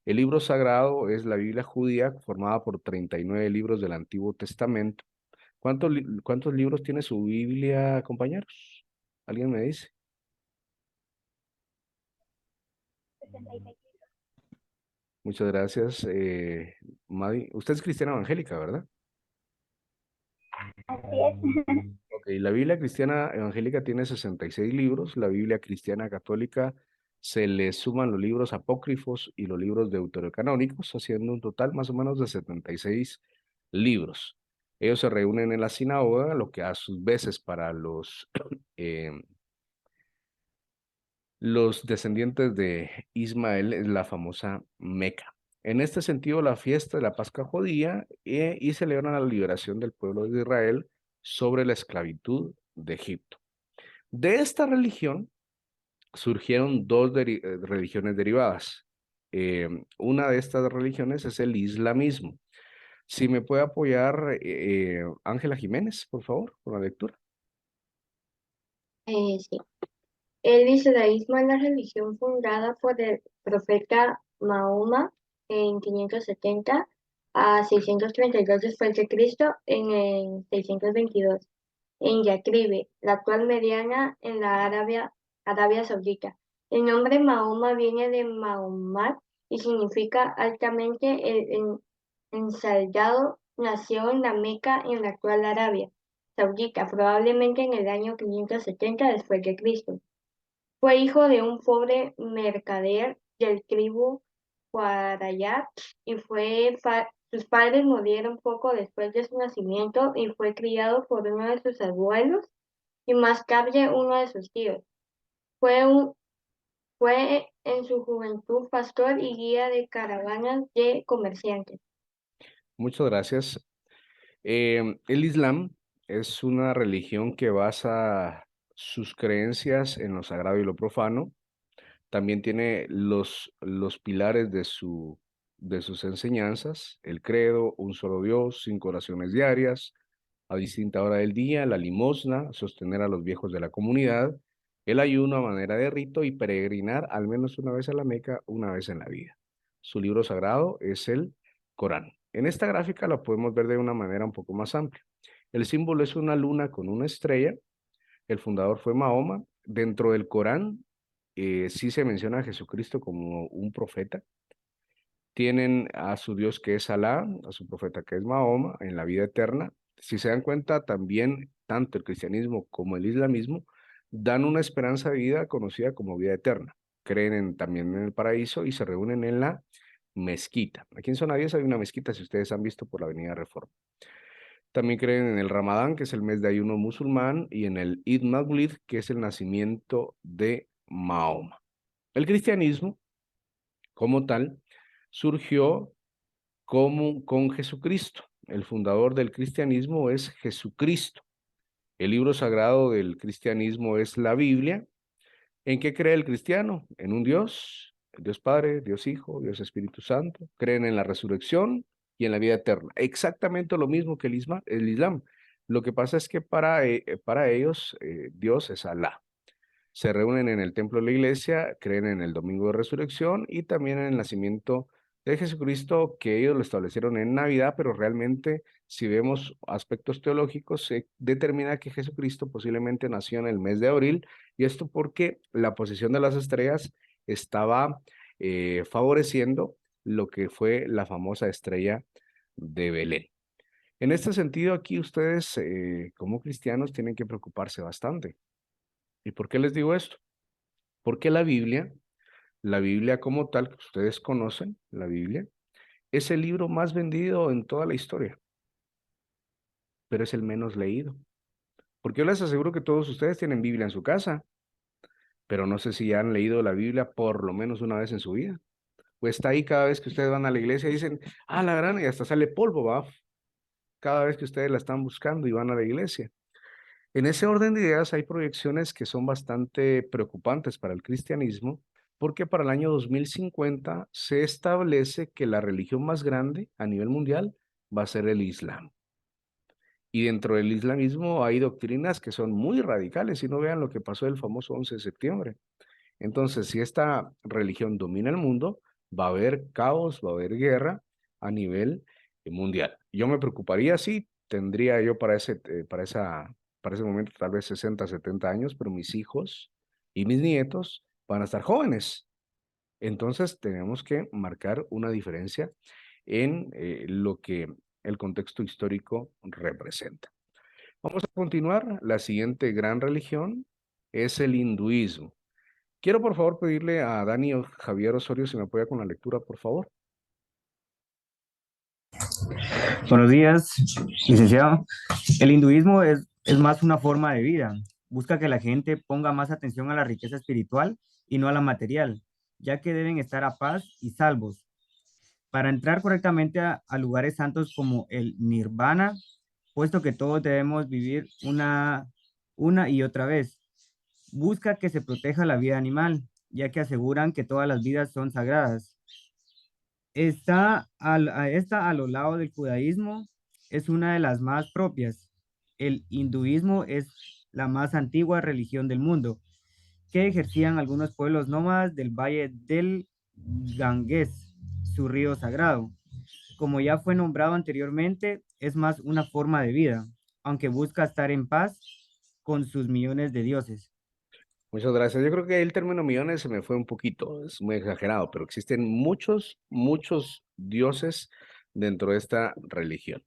El libro sagrado es la Biblia judía, formada por 39 libros del Antiguo Testamento. ¿Cuántos libros tiene su Biblia, compañeros? ¿Alguien me dice? 66. Muchas gracias, Madi. Usted es cristiana evangélica, ¿verdad? Así es. Ok, la Biblia cristiana evangélica tiene 66 libros. La Biblia cristiana católica se le suman los libros apócrifos y los libros deuterocanónicos, haciendo un total más o menos de 76 libros. Ellos se reúnen en la sinagoga, lo que a sus veces para los descendientes de Ismael es la famosa Meca. En este sentido, la fiesta de la Pascua judía y celebran la liberación del pueblo de Israel sobre la esclavitud de Egipto. De esta religión surgieron dos religiones derivadas. Una de estas religiones es el islamismo. Si me puede apoyar Ángela Jiménez, por favor, con la lectura. Sí. El islamismo es la religión fundada por el profeta Mahoma en 570 a 632 después de Cristo en el 622 en Yacribe, la actual Mediana en la Arabia Saudita. El nombre Mahoma viene de Mahomat y significa altamente ensaldado. Nació en la Meca en la actual Arabia Saudita, probablemente en el año 570 después de Cristo. Fue hijo de un pobre mercader del tribu Huarayat y sus padres murieron poco después de su nacimiento y fue criado por uno de sus abuelos y más tarde uno de sus tíos. Fue en su juventud pastor y guía de caravanas de comerciantes. Muchas gracias. El Islam es una religión que basa sus creencias en lo sagrado y lo profano. También tiene los pilares de sus enseñanzas: el credo, un solo Dios, 5 oraciones diarias, a distinta hora del día, la limosna, sostener a los viejos de la comunidad, el ayuno a manera de rito y peregrinar al menos una vez a la Meca, una vez en la vida. Su libro sagrado es el Corán. En esta gráfica la podemos ver de una manera un poco más amplia. El símbolo es una luna con una estrella. El fundador fue Mahoma. Dentro del Corán sí se menciona a Jesucristo como un profeta. Tienen a su Dios que es Alá, a su profeta que es Mahoma, en la vida eterna. Si se dan cuenta, también tanto el cristianismo como el islamismo dan una esperanza de vida conocida como vida eterna. Creen también en el paraíso y se reúnen en la mezquita. Aquí en Zona 10 hay una mezquita, si ustedes han visto, por la Avenida Reforma. También creen en el Ramadán, que es el mes de ayuno musulmán, y en el Eid Maulid, que es el nacimiento de Mahoma. El cristianismo, como tal, surgió con Jesucristo. El fundador del cristianismo es Jesucristo. El libro sagrado del cristianismo es la Biblia. ¿En qué cree el cristiano? En un Dios, Dios Padre, Dios Hijo, Dios Espíritu Santo. Creen en la resurrección y en la vida eterna. Exactamente lo mismo que el Islam. Lo que pasa es que para ellos Dios es Alá. Se reúnen en el templo de la iglesia, creen en el domingo de resurrección y también en el nacimiento de Jesucristo, que ellos lo establecieron en Navidad, pero realmente, si vemos aspectos teológicos, se determina que Jesucristo posiblemente nació en el mes de abril, y esto porque la posición de las estrellas estaba favoreciendo lo que fue la famosa estrella de Belén. En este sentido, aquí ustedes, como cristianos, tienen que preocuparse bastante. ¿Y por qué les digo esto? Porque la Biblia como tal, que ustedes conocen, la Biblia, es el libro más vendido en toda la historia, pero es el menos leído. Porque yo les aseguro que todos ustedes tienen Biblia en su casa, pero no sé si ya han leído la Biblia por lo menos una vez en su vida. Pues está ahí cada vez que ustedes van a la iglesia y dicen, ah, la gran, y hasta sale polvo, va. Cada vez que ustedes la están buscando y van a la iglesia. En ese orden de ideas hay proyecciones que son bastante preocupantes para el cristianismo, porque para el año 2050 se establece que la religión más grande a nivel mundial va a ser el Islam. Y dentro del islamismo hay doctrinas que son muy radicales, y no vean lo que pasó el famoso 11 de septiembre. Entonces, si esta religión domina el mundo, va a haber caos, va a haber guerra a nivel mundial. Yo me preocuparía, sí, tendría yo para ese momento tal vez 60, 70 años, pero mis hijos y mis nietos van a estar jóvenes. Entonces, tenemos que marcar una diferencia en lo que el contexto histórico representa. Vamos a continuar. La siguiente gran religión es el hinduismo. Quiero, por favor, pedirle a Dani o Javier Osorio si me apoya con la lectura, por favor. Buenos días, licenciado. El hinduismo es más una forma de vida. Busca que la gente ponga más atención a la riqueza espiritual y no a la material, ya que deben estar a paz y salvos. Para entrar correctamente a lugares santos como el nirvana, puesto que todos debemos vivir una y otra vez. Busca que se proteja la vida animal, ya que aseguran que todas las vidas son sagradas. Esta a lo lado del judaísmo es una de las más propias. El hinduismo es la más antigua religión del mundo, que ejercían algunos pueblos nómadas del valle del Ganges, su río sagrado. Como ya fue nombrado anteriormente, es más una forma de vida, aunque busca estar en paz con sus millones de dioses. Muchas gracias. Yo creo que el término millones se me fue un poquito, es muy exagerado, pero existen muchos dioses dentro de esta religión.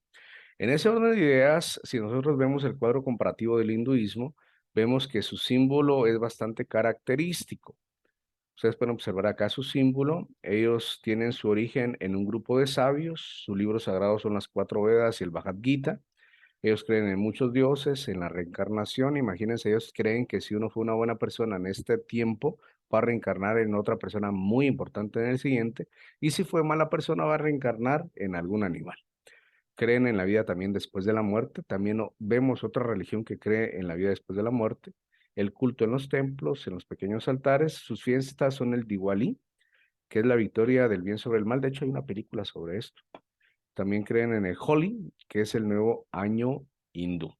En ese orden de ideas, si nosotros vemos el cuadro comparativo del hinduismo, vemos que su símbolo es bastante característico. Ustedes pueden observar acá su símbolo. Ellos tienen su origen en un grupo de sabios. Su libro sagrado son las 4 Vedas y el Bhagavad Gita. Ellos creen en muchos dioses, en la reencarnación. Imagínense, ellos creen que si uno fue una buena persona en este tiempo, va a reencarnar en otra persona muy importante en el siguiente. Y si fue mala persona, va a reencarnar en algún animal. creen en la vida también después de la muerte. También vemos otra religión que cree en la vida después de la muerte. El culto en los templos, en los pequeños altares. Sus fiestas son el Diwali, que es la victoria del bien sobre el mal. De hecho, hay una película sobre esto. También creen en el Holi, que es el nuevo año hindú.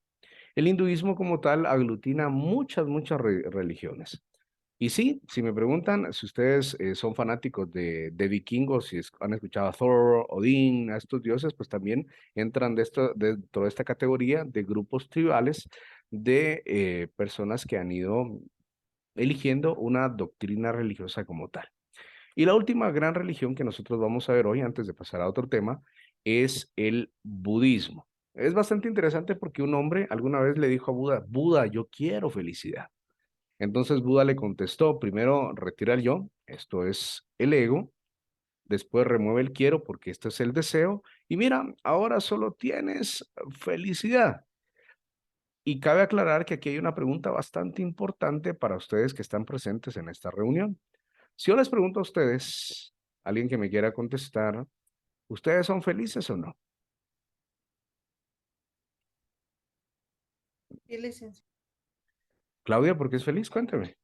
El hinduismo como tal aglutina muchas religiones. Y sí, si me preguntan si ustedes son fanáticos de vikingos, si han escuchado a Thor, Odín, a estos dioses, pues también entran dentro de esta categoría de grupos tribales de personas que han ido eligiendo una doctrina religiosa como tal. Y la última gran religión que nosotros vamos a ver hoy, antes de pasar a otro tema, es el budismo. Es bastante interesante porque un hombre alguna vez le dijo a Buda, Buda, yo quiero felicidad. Entonces Buda le contestó, primero retira el yo, esto es el ego, después remueve el quiero porque esto es el deseo, y mira, ahora solo tienes felicidad. Y cabe aclarar que aquí hay una pregunta bastante importante para ustedes que están presentes en esta reunión. Si yo les pregunto a ustedes, alguien que me quiera contestar, ¿ustedes son felices o no? Sí, licenciado. Claudia, ¿por qué es feliz? Cuénteme.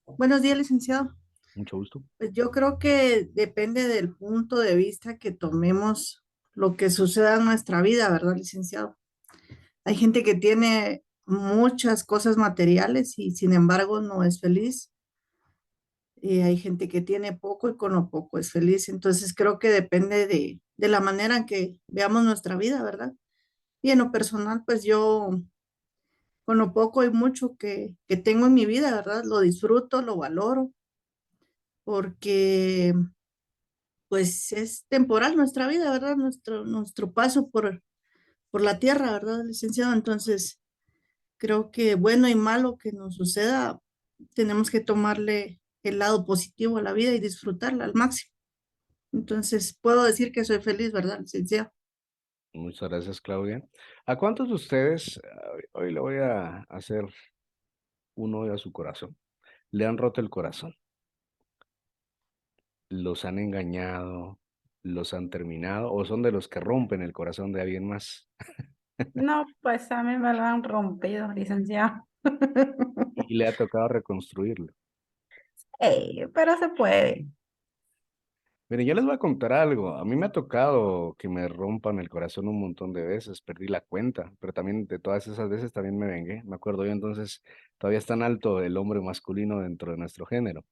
Buenos días, licenciado. Mucho gusto. Pues yo creo que depende del punto de vista que tomemos lo que suceda en nuestra vida, ¿verdad, licenciado? Hay gente que tiene muchas cosas materiales y sin embargo no es feliz. Y hay gente que tiene poco y con lo poco es feliz. Entonces creo que depende de la manera en que veamos nuestra vida, ¿verdad? Y en lo personal, pues yo con lo poco y mucho que tengo en mi vida, ¿verdad? Lo disfruto, lo valoro, porque pues es temporal nuestra vida, ¿verdad? Nuestro paso por la tierra, ¿verdad, licenciado? Entonces, creo que bueno y malo que nos suceda, tenemos que tomarle el lado positivo a la vida y disfrutarla al máximo. Entonces, puedo decir que soy feliz, ¿verdad, licenciado? Muchas gracias, Claudia. ¿A cuántos de ustedes, hoy le voy a hacer un hoyo a su corazón, le han roto el corazón? ¿Los han engañado? ¿Los han terminado? ¿O son de los que rompen el corazón de alguien más? No, pues a mí me lo han rompido, licenciado. Y le ha tocado reconstruirlo. Pero se puede. Miren, yo les voy a contar algo. A mí me ha tocado que me rompan el corazón un montón de veces, perdí la cuenta, pero también de todas esas veces también me vengué. Me acuerdo yo entonces, todavía es tan alto el hombre masculino dentro de nuestro género.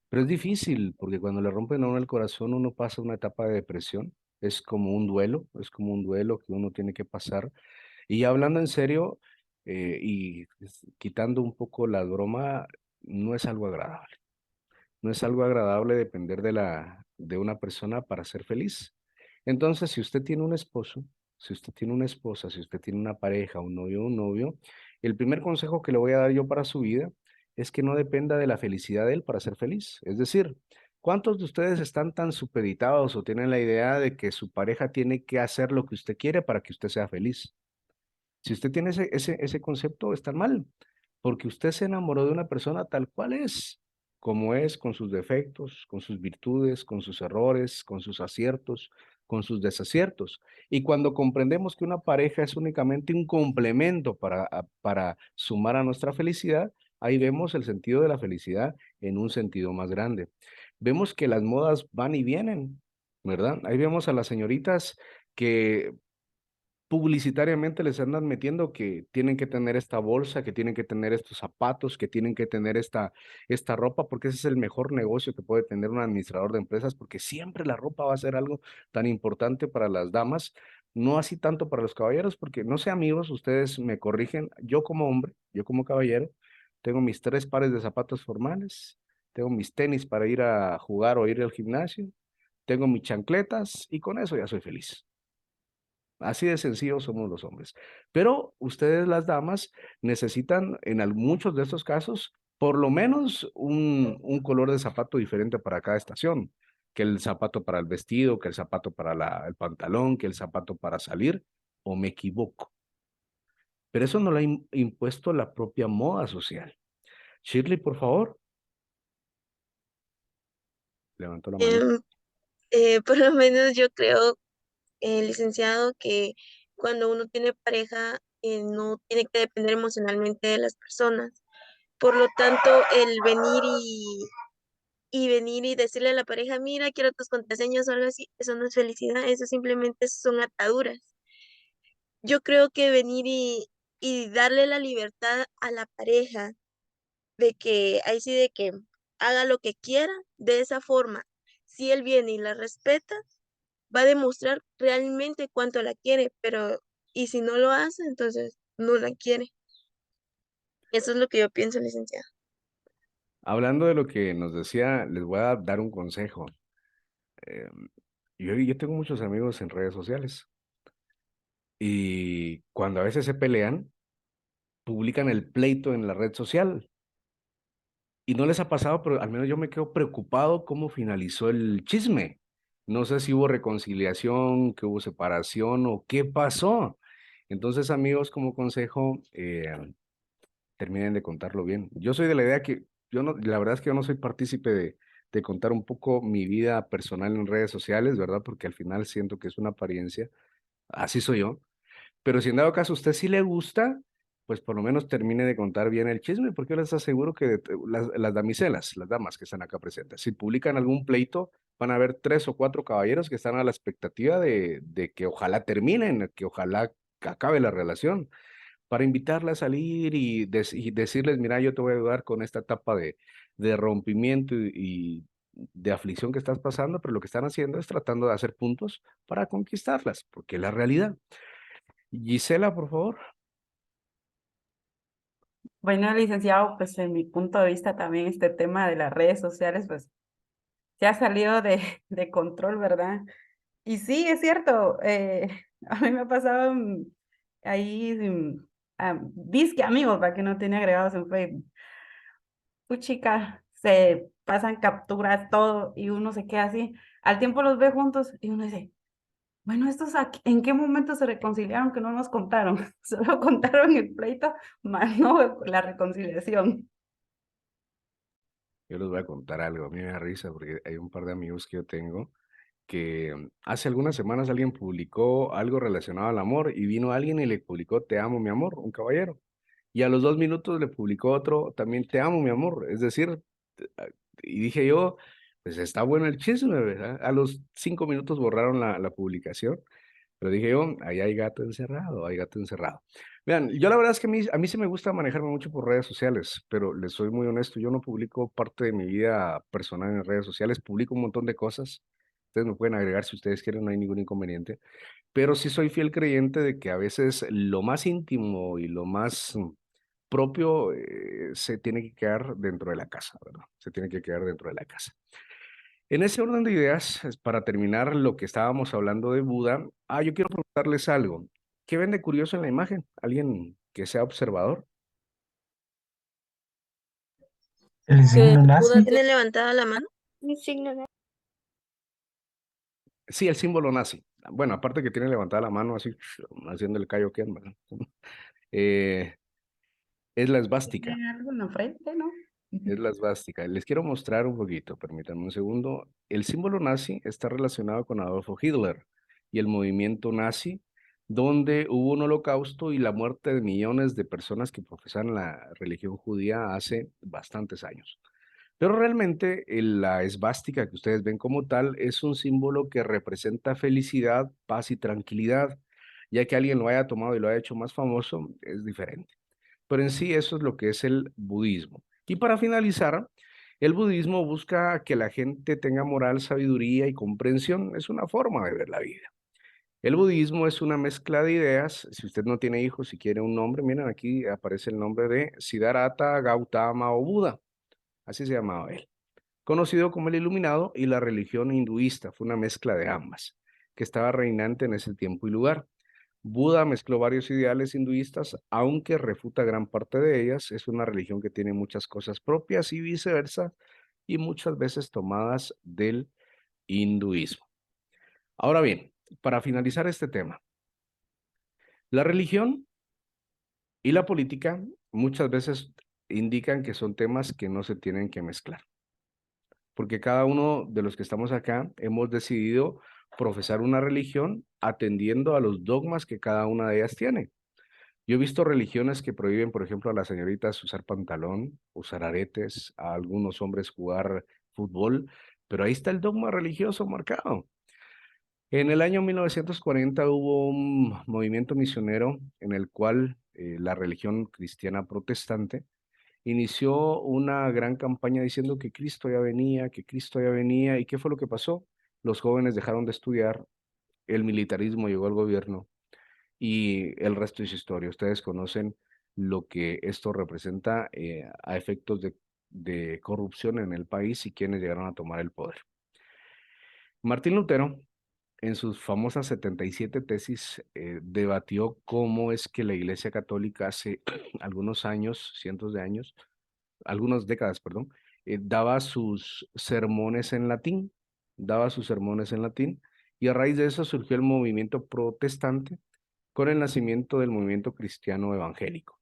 Pero es difícil, porque cuando le rompen a uno el corazón, uno pasa una etapa de depresión. Es como un duelo, es como un duelo que uno tiene que pasar. Y ya hablando en serio, quitando un poco la broma, no es algo agradable. No es algo agradable depender de una persona para ser feliz. Entonces, si usted tiene un esposo, si usted tiene una esposa, si usted tiene una pareja, un novio, el primer consejo que le voy a dar yo para su vida es que no dependa de la felicidad de él para ser feliz. Es decir, ¿cuántos de ustedes están tan supeditados o tienen la idea de que su pareja tiene que hacer lo que usted quiere para que usted sea feliz? Si usted tiene ese concepto, está mal, porque usted se enamoró de una persona tal cual es, como es, con sus defectos, con sus virtudes, con sus errores, con sus aciertos, con sus desaciertos. Y cuando comprendemos que una pareja es únicamente un complemento para sumar a nuestra felicidad, ahí vemos el sentido de la felicidad en un sentido más grande. Vemos que las modas van y vienen, ¿verdad? Ahí vemos a las señoritas que publicitariamente les andan metiendo que tienen que tener esta bolsa, que tienen que tener estos zapatos, que tienen que tener esta ropa, porque ese es el mejor negocio que puede tener un administrador de empresas, porque siempre la ropa va a ser algo tan importante para las damas, no así tanto para los caballeros, porque no sé amigos, ustedes me corrigen, yo como hombre, yo como caballero, tengo mis 3 pares de zapatos formales, tengo mis tenis para ir a jugar o ir al gimnasio, tengo mis chancletas y con eso ya soy feliz. Así de sencillo somos los hombres. Pero ustedes, las damas, necesitan muchos de estos casos por lo menos un color de zapato diferente para cada estación, que el zapato para el vestido, que el zapato para el pantalón, que el zapato para salir, o me equivoco. Pero eso no lo ha impuesto la propia moda social. Shirley, por favor. Levantó la mano. Por lo menos yo creo, licenciado, que cuando uno tiene pareja, no tiene que depender emocionalmente de las personas. Por lo tanto, el venir y decirle a la pareja, mira, quiero tus contraseñas o algo así, eso no es felicidad, eso simplemente son ataduras. Yo creo que venir y darle la libertad a la pareja de que, ahí sí, de que haga lo que quiera, de esa forma, si él viene y la respeta, va a demostrar realmente cuánto la quiere, pero, y si no lo hace, entonces no la quiere. Eso es lo que yo pienso, licenciada. Hablando de lo que nos decía, les voy a dar un consejo. Eh, yo tengo muchos amigos en redes sociales y cuando a veces se pelean, publican el pleito en la red social. Y no les ha pasado, pero al menos yo me quedo preocupado cómo finalizó el chisme. No sé si hubo reconciliación, que hubo separación o qué pasó. Entonces, amigos, como consejo, terminen de contarlo bien. Yo soy de la idea que yo no, la verdad es que yo no soy partícipe de contar un poco mi vida personal en redes sociales, ¿verdad? Porque al final siento que es una apariencia. Así soy yo. Pero si en dado caso a usted sí le gusta, pues por lo menos termine de contar bien el chisme, porque yo les aseguro que las damiselas, las damas que están acá presentes, si publican algún pleito, van a haber 3 o 4 caballeros que están a la expectativa de que ojalá terminen, que ojalá acabe la relación, para invitarla a salir y decirles, mira, yo te voy a ayudar con esta etapa de rompimiento y de aflicción que estás pasando, pero lo que están haciendo es tratando de hacer puntos para conquistarlas, porque es la realidad. Gisela, por favor. Bueno, licenciado, pues en mi punto de vista también este tema de las redes sociales, pues se ha salido de control, ¿verdad? Y sí, es cierto, a mí me ha pasado ahí, disque amigos, para que no tiene agregados en Facebook. Chica, se pasan capturas, todo, y uno se queda así. Al tiempo los ve juntos y uno dice, bueno, estos ¿en qué momento se reconciliaron que no nos contaron? Solo contaron el pleito, más no la reconciliación. Yo les voy a contar algo, a mí me da risa porque hay un par de amigos que yo tengo que hace algunas semanas alguien publicó algo relacionado al amor y vino alguien y le publicó te amo mi amor, un caballero. Y a los 2 minutos le publicó otro también te amo mi amor. Es decir, y dije yo, pues está bueno el chisme, ¿verdad? A los 5 minutos borraron la publicación. Pero dije yo, ahí hay gato encerrado, hay gato encerrado. Vean, yo la verdad es que a mí sí me gusta manejarme mucho por redes sociales, pero les soy muy honesto, yo no publico parte de mi vida personal en redes sociales, publico un montón de cosas. Ustedes me pueden agregar si ustedes quieren, no hay ningún inconveniente. Pero sí soy fiel creyente de que a veces lo más íntimo y lo más propio se tiene que quedar dentro de la casa, ¿verdad? Se tiene que quedar dentro de la casa. En ese orden de ideas, para terminar lo que estábamos hablando de Buda, yo quiero preguntarles algo. ¿Qué ven de curioso en la imagen? ¿Alguien que sea observador? El signo Buda nazi. tiene levantada la mano. Mi signo nazi. Sí, el símbolo nazi. Bueno, aparte que tiene levantada la mano así, haciendo el kaioken, ¿verdad? Es la esvástica. Tiene algo en la frente, ¿no? Es la esvástica. Les quiero mostrar un poquito, permítanme un segundo. El símbolo nazi está relacionado con Adolfo Hitler y el movimiento nazi, donde hubo un holocausto y la muerte de millones de personas que profesan la religión judía hace bastantes años. Pero realmente la esvástica que ustedes ven como tal es un símbolo que representa felicidad, paz y tranquilidad. Ya que alguien lo haya tomado y lo haya hecho más famoso, es diferente. Pero en sí eso es lo que es el budismo. Y para finalizar, el budismo busca que la gente tenga moral, sabiduría y comprensión. Es una forma de ver la vida. El budismo es una mezcla de ideas. Si usted no tiene hijos, si quiere un nombre, miren aquí aparece el nombre de Siddhartha Gautama o Buda. Así se llamaba él. Conocido como el Iluminado, y la religión hinduista. Fue una mezcla de ambas, que estaba reinante en ese tiempo y lugar. Buda mezcló varios ideales hinduistas, aunque refuta gran parte de ellas. Es una religión que tiene muchas cosas propias y viceversa, y muchas veces tomadas del hinduismo. Ahora bien, para finalizar este tema, la religión y la política muchas veces indican que son temas que no se tienen que mezclar. porque cada uno de los que estamos acá hemos decidido profesar una religión atendiendo a los dogmas que cada una de ellas tiene. Yo he visto religiones que prohíben, por ejemplo, a las señoritas usar pantalón, usar aretes, a algunos hombres jugar fútbol, pero ahí está el dogma religioso marcado. En el año 1940 hubo un movimiento misionero en el cual la religión cristiana protestante inició una gran campaña diciendo que Cristo ya venía, que Cristo ya venía. ¿Y qué fue lo que pasó? Los jóvenes dejaron de estudiar, el militarismo llegó al gobierno y el resto es historia. Ustedes conocen lo que esto representa a efectos de corrupción en el país y quienes llegaron a tomar el poder. Martín Lutero, en sus famosas 77 tesis, debatió cómo es que la Iglesia Católica hace algunos años, cientos de años, algunas décadas, perdón, daba sus sermones en latín, y a raíz de eso surgió el movimiento protestante con el nacimiento del movimiento cristiano evangélico.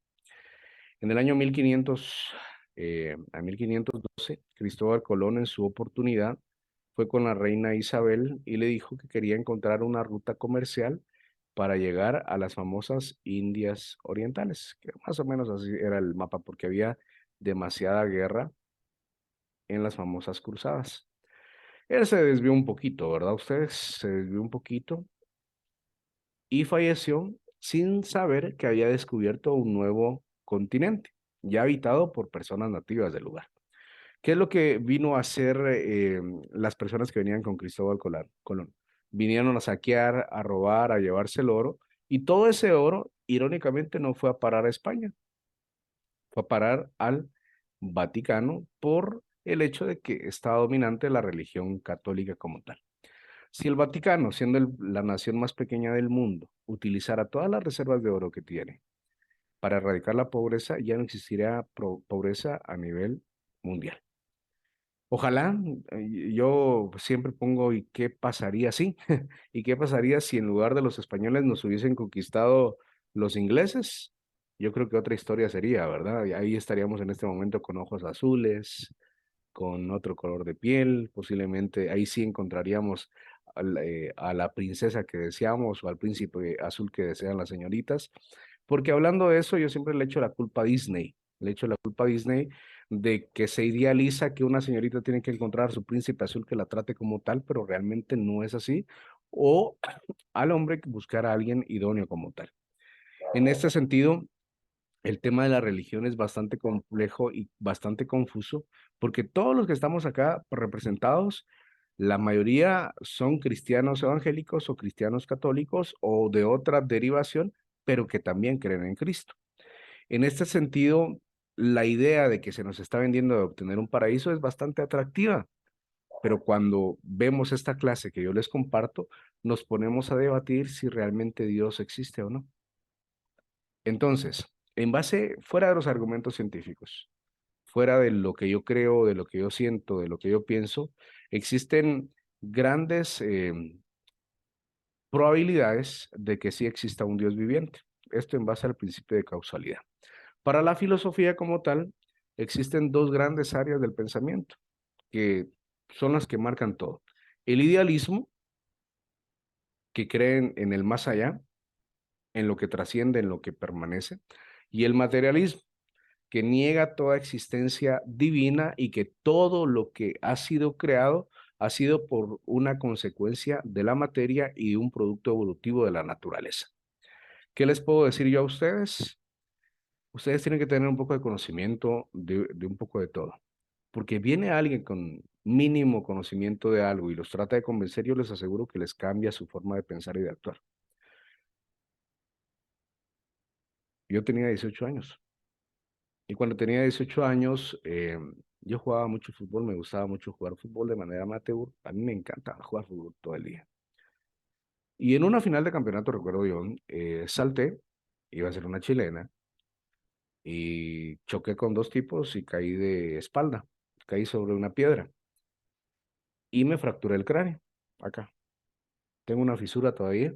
En el año 1512, Cristóbal Colón en su oportunidad fue con la reina Isabel y le dijo que quería encontrar una ruta comercial para llegar a las famosas Indias Orientales, que más o menos así era el mapa, porque había demasiada guerra en las famosas cruzadas. Él se desvió un poquito, ¿verdad? Ustedes se desvió un poquito y falleció sin saber que había descubierto un nuevo continente, ya habitado por personas nativas del lugar. ¿Qué es lo que vino a hacer las personas que venían con Cristóbal Colón? Vinieron a saquear, a robar, a llevarse el oro, y todo ese oro, irónicamente, no fue a parar a España, fue a parar al Vaticano por el hecho de que estaba dominante la religión católica como tal. Si el Vaticano, siendo la nación más pequeña del mundo, utilizara todas las reservas de oro que tiene para erradicar la pobreza, ya no existiría pobreza a nivel mundial. Ojalá, yo siempre pongo, ¿y qué pasaría si? ¿Y qué pasaría si en lugar de los españoles nos hubiesen conquistado los ingleses? Yo creo que otra historia sería, ¿verdad? Y ahí estaríamos en este momento con ojos azules, con otro color de piel, posiblemente ahí sí encontraríamos a la princesa que deseamos o al príncipe azul que desean las señoritas, porque hablando de eso yo siempre le echo la culpa a Disney, de que se idealiza que una señorita tiene que encontrar a su príncipe azul que la trate como tal, pero realmente no es así, o al hombre buscar a alguien idóneo como tal. En este sentido, el tema de la religión es bastante complejo y bastante confuso, porque todos los que estamos acá representados, la mayoría son cristianos evangélicos o cristianos católicos o de otra derivación, pero que también creen en Cristo. En este sentido, la idea de que se nos está vendiendo de obtener un paraíso es bastante atractiva, pero cuando vemos esta clase que yo les comparto, nos ponemos a debatir si realmente Dios existe o no. Entonces, en base, fuera de los argumentos científicos, fuera de lo que yo creo, de lo que yo siento, de lo que yo pienso, existen grandes probabilidades de que sí exista un Dios viviente. Esto en base al principio de causalidad. Para la filosofía como tal, existen dos grandes áreas del pensamiento que son las que marcan todo. El idealismo, que creen en el más allá, en lo que trasciende, en lo que permanece, y el materialismo, que niega toda existencia divina y que todo lo que ha sido creado ha sido por una consecuencia de la materia y de un producto evolutivo de la naturaleza. ¿Qué les puedo decir yo a ustedes? Ustedes tienen que tener un poco de conocimiento de un poco de todo, porque viene alguien con mínimo conocimiento de algo y los trata de convencer, yo les aseguro que les cambia su forma de pensar y de actuar. Yo tenía 18 años. Y cuando tenía 18 años, yo jugaba mucho fútbol, me gustaba mucho jugar fútbol de manera amateur. A mí me encanta jugar fútbol todo el día. Y en una final de campeonato, recuerdo yo, salté, iba a ser una chilena, y choqué con dos tipos y caí de espalda. Caí sobre una piedra y me fracturé el cráneo, acá. Tengo una fisura todavía.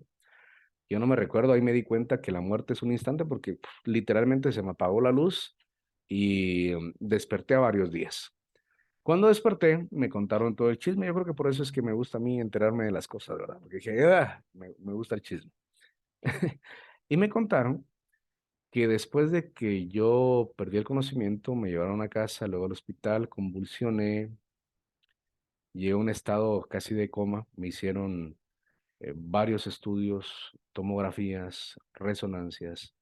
Yo no me recuerdo, ahí me di cuenta que la muerte es un instante porque literalmente se me apagó la luz y desperté a varios días. Cuando desperté, me contaron todo el chisme. Yo creo que por eso es que me gusta a mí enterarme de las cosas, ¿verdad? Porque dije, me gusta el chisme. Y me contaron que después de que yo perdí el conocimiento, me llevaron a casa, luego al hospital, convulsioné, llegué a un estado casi de coma, me hicieron varios estudios, tomografías, resonancias,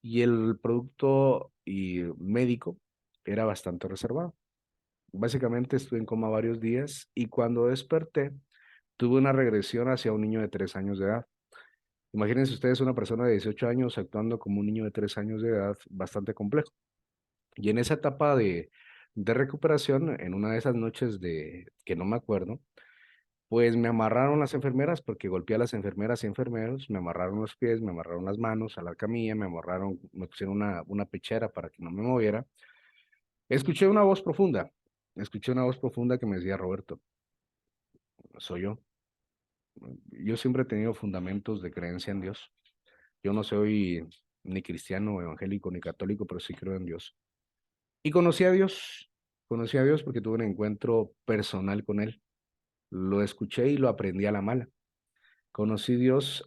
y el producto y médico era bastante reservado. Básicamente estuve en coma varios días y cuando desperté tuve una regresión hacia un niño de 3 años de edad. Imagínense ustedes una persona de 18 años actuando como un niño de 3 años de edad, bastante complejo. Y en esa etapa de recuperación, en una de esas noches de que no me acuerdo, pues me amarraron las enfermeras porque golpeé a las enfermeras y enfermeros, me amarraron los pies, me amarraron las manos a la camilla, me pusieron una pechera para que no me moviera. Escuché una voz profunda que me decía, Roberto, soy yo. Yo siempre he tenido fundamentos de creencia en Dios. Yo no soy ni cristiano, evangélico, ni católico, pero sí creo en Dios. Y conocí a Dios porque tuve un encuentro personal con Él. Lo escuché y lo aprendí a la mala. Conocí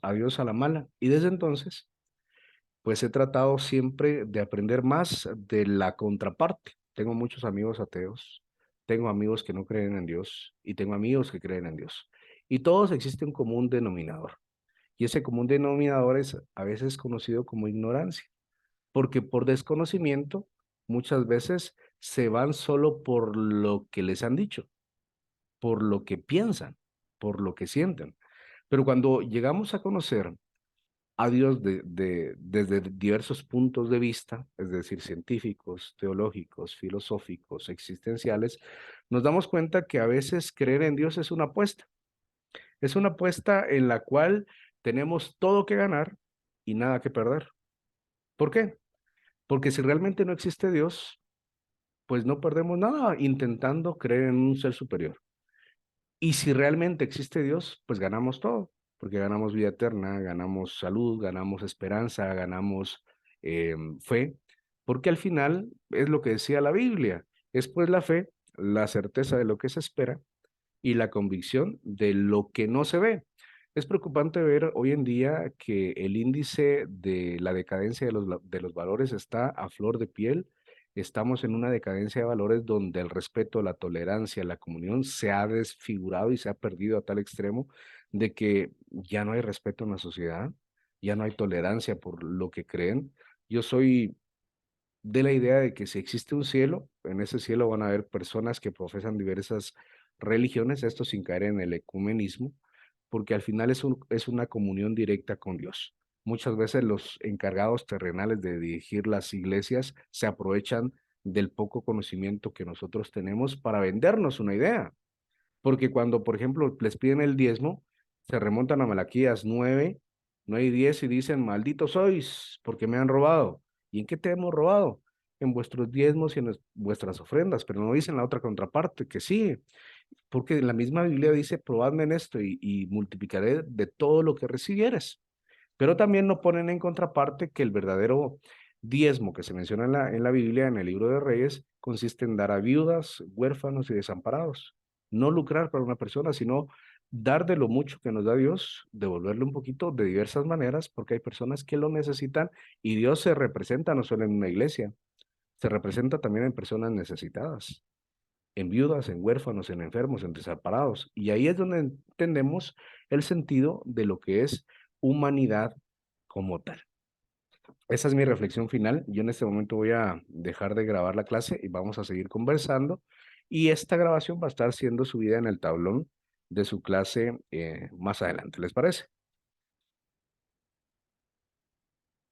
a Dios a la mala. Y desde entonces, pues he tratado siempre de aprender más de la contraparte. Tengo muchos amigos ateos, tengo amigos que no creen en Dios y tengo amigos que creen en Dios. Y todos existe un común denominador. Y ese común denominador es a veces conocido como ignorancia, porque por desconocimiento muchas veces se van solo por lo que les han dicho, por lo que piensan, por lo que sienten. Pero cuando llegamos a conocer a Dios desde diversos puntos de vista, es decir, científicos, teológicos, filosóficos, existenciales, nos damos cuenta que a veces creer en Dios es una apuesta. Es una apuesta en la cual tenemos todo que ganar y nada que perder. ¿Por qué? Porque si realmente no existe Dios, pues no perdemos nada intentando creer en un ser superior. Y si realmente existe Dios, pues ganamos todo, porque ganamos vida eterna, ganamos salud, ganamos esperanza, ganamos fe, porque al final es lo que decía la Biblia, es pues la fe, la certeza de lo que se espera y la convicción de lo que no se ve. Es preocupante ver hoy en día que el índice de la decadencia de los valores está a flor de piel. Estamos en una decadencia de valores donde el respeto, la tolerancia, la comunión se ha desfigurado y se ha perdido a tal extremo de que ya no hay respeto en la sociedad, ya no hay tolerancia por lo que creen. Yo soy de la idea de que si existe un cielo, en ese cielo van a haber personas que profesan diversas religiones, esto sin caer en el ecumenismo, porque al final es una comunión directa con Dios. Muchas veces los encargados terrenales de dirigir las iglesias se aprovechan del poco conocimiento que nosotros tenemos para vendernos una idea. Porque cuando, por ejemplo, les piden el diezmo, se remontan a Malaquías 9, 9 y 10 y dicen, malditos sois, porque me han robado. ¿Y en qué te hemos robado? En vuestros diezmos y en vuestras ofrendas, pero no dicen la otra contraparte, que sí, porque la misma Biblia dice, probadme en esto y multiplicaré de todo lo que recibieres. Pero también no ponen en contraparte que el verdadero diezmo que se menciona en la Biblia, en el libro de Reyes, consiste en dar a viudas, huérfanos y desamparados. No lucrar para una persona, sino dar de lo mucho que nos da Dios, devolverle un poquito de diversas maneras, porque hay personas que lo necesitan y Dios se representa no solo en una iglesia, se representa también en personas necesitadas, en viudas, en huérfanos, en enfermos, en desamparados. Y ahí es donde entendemos el sentido de lo que es humanidad como tal. Esa es mi reflexión final. Yo en este momento voy a dejar de grabar la clase y vamos a seguir conversando. Y esta grabación va a estar siendo subida en el tablón de su clase más adelante. ¿Les parece?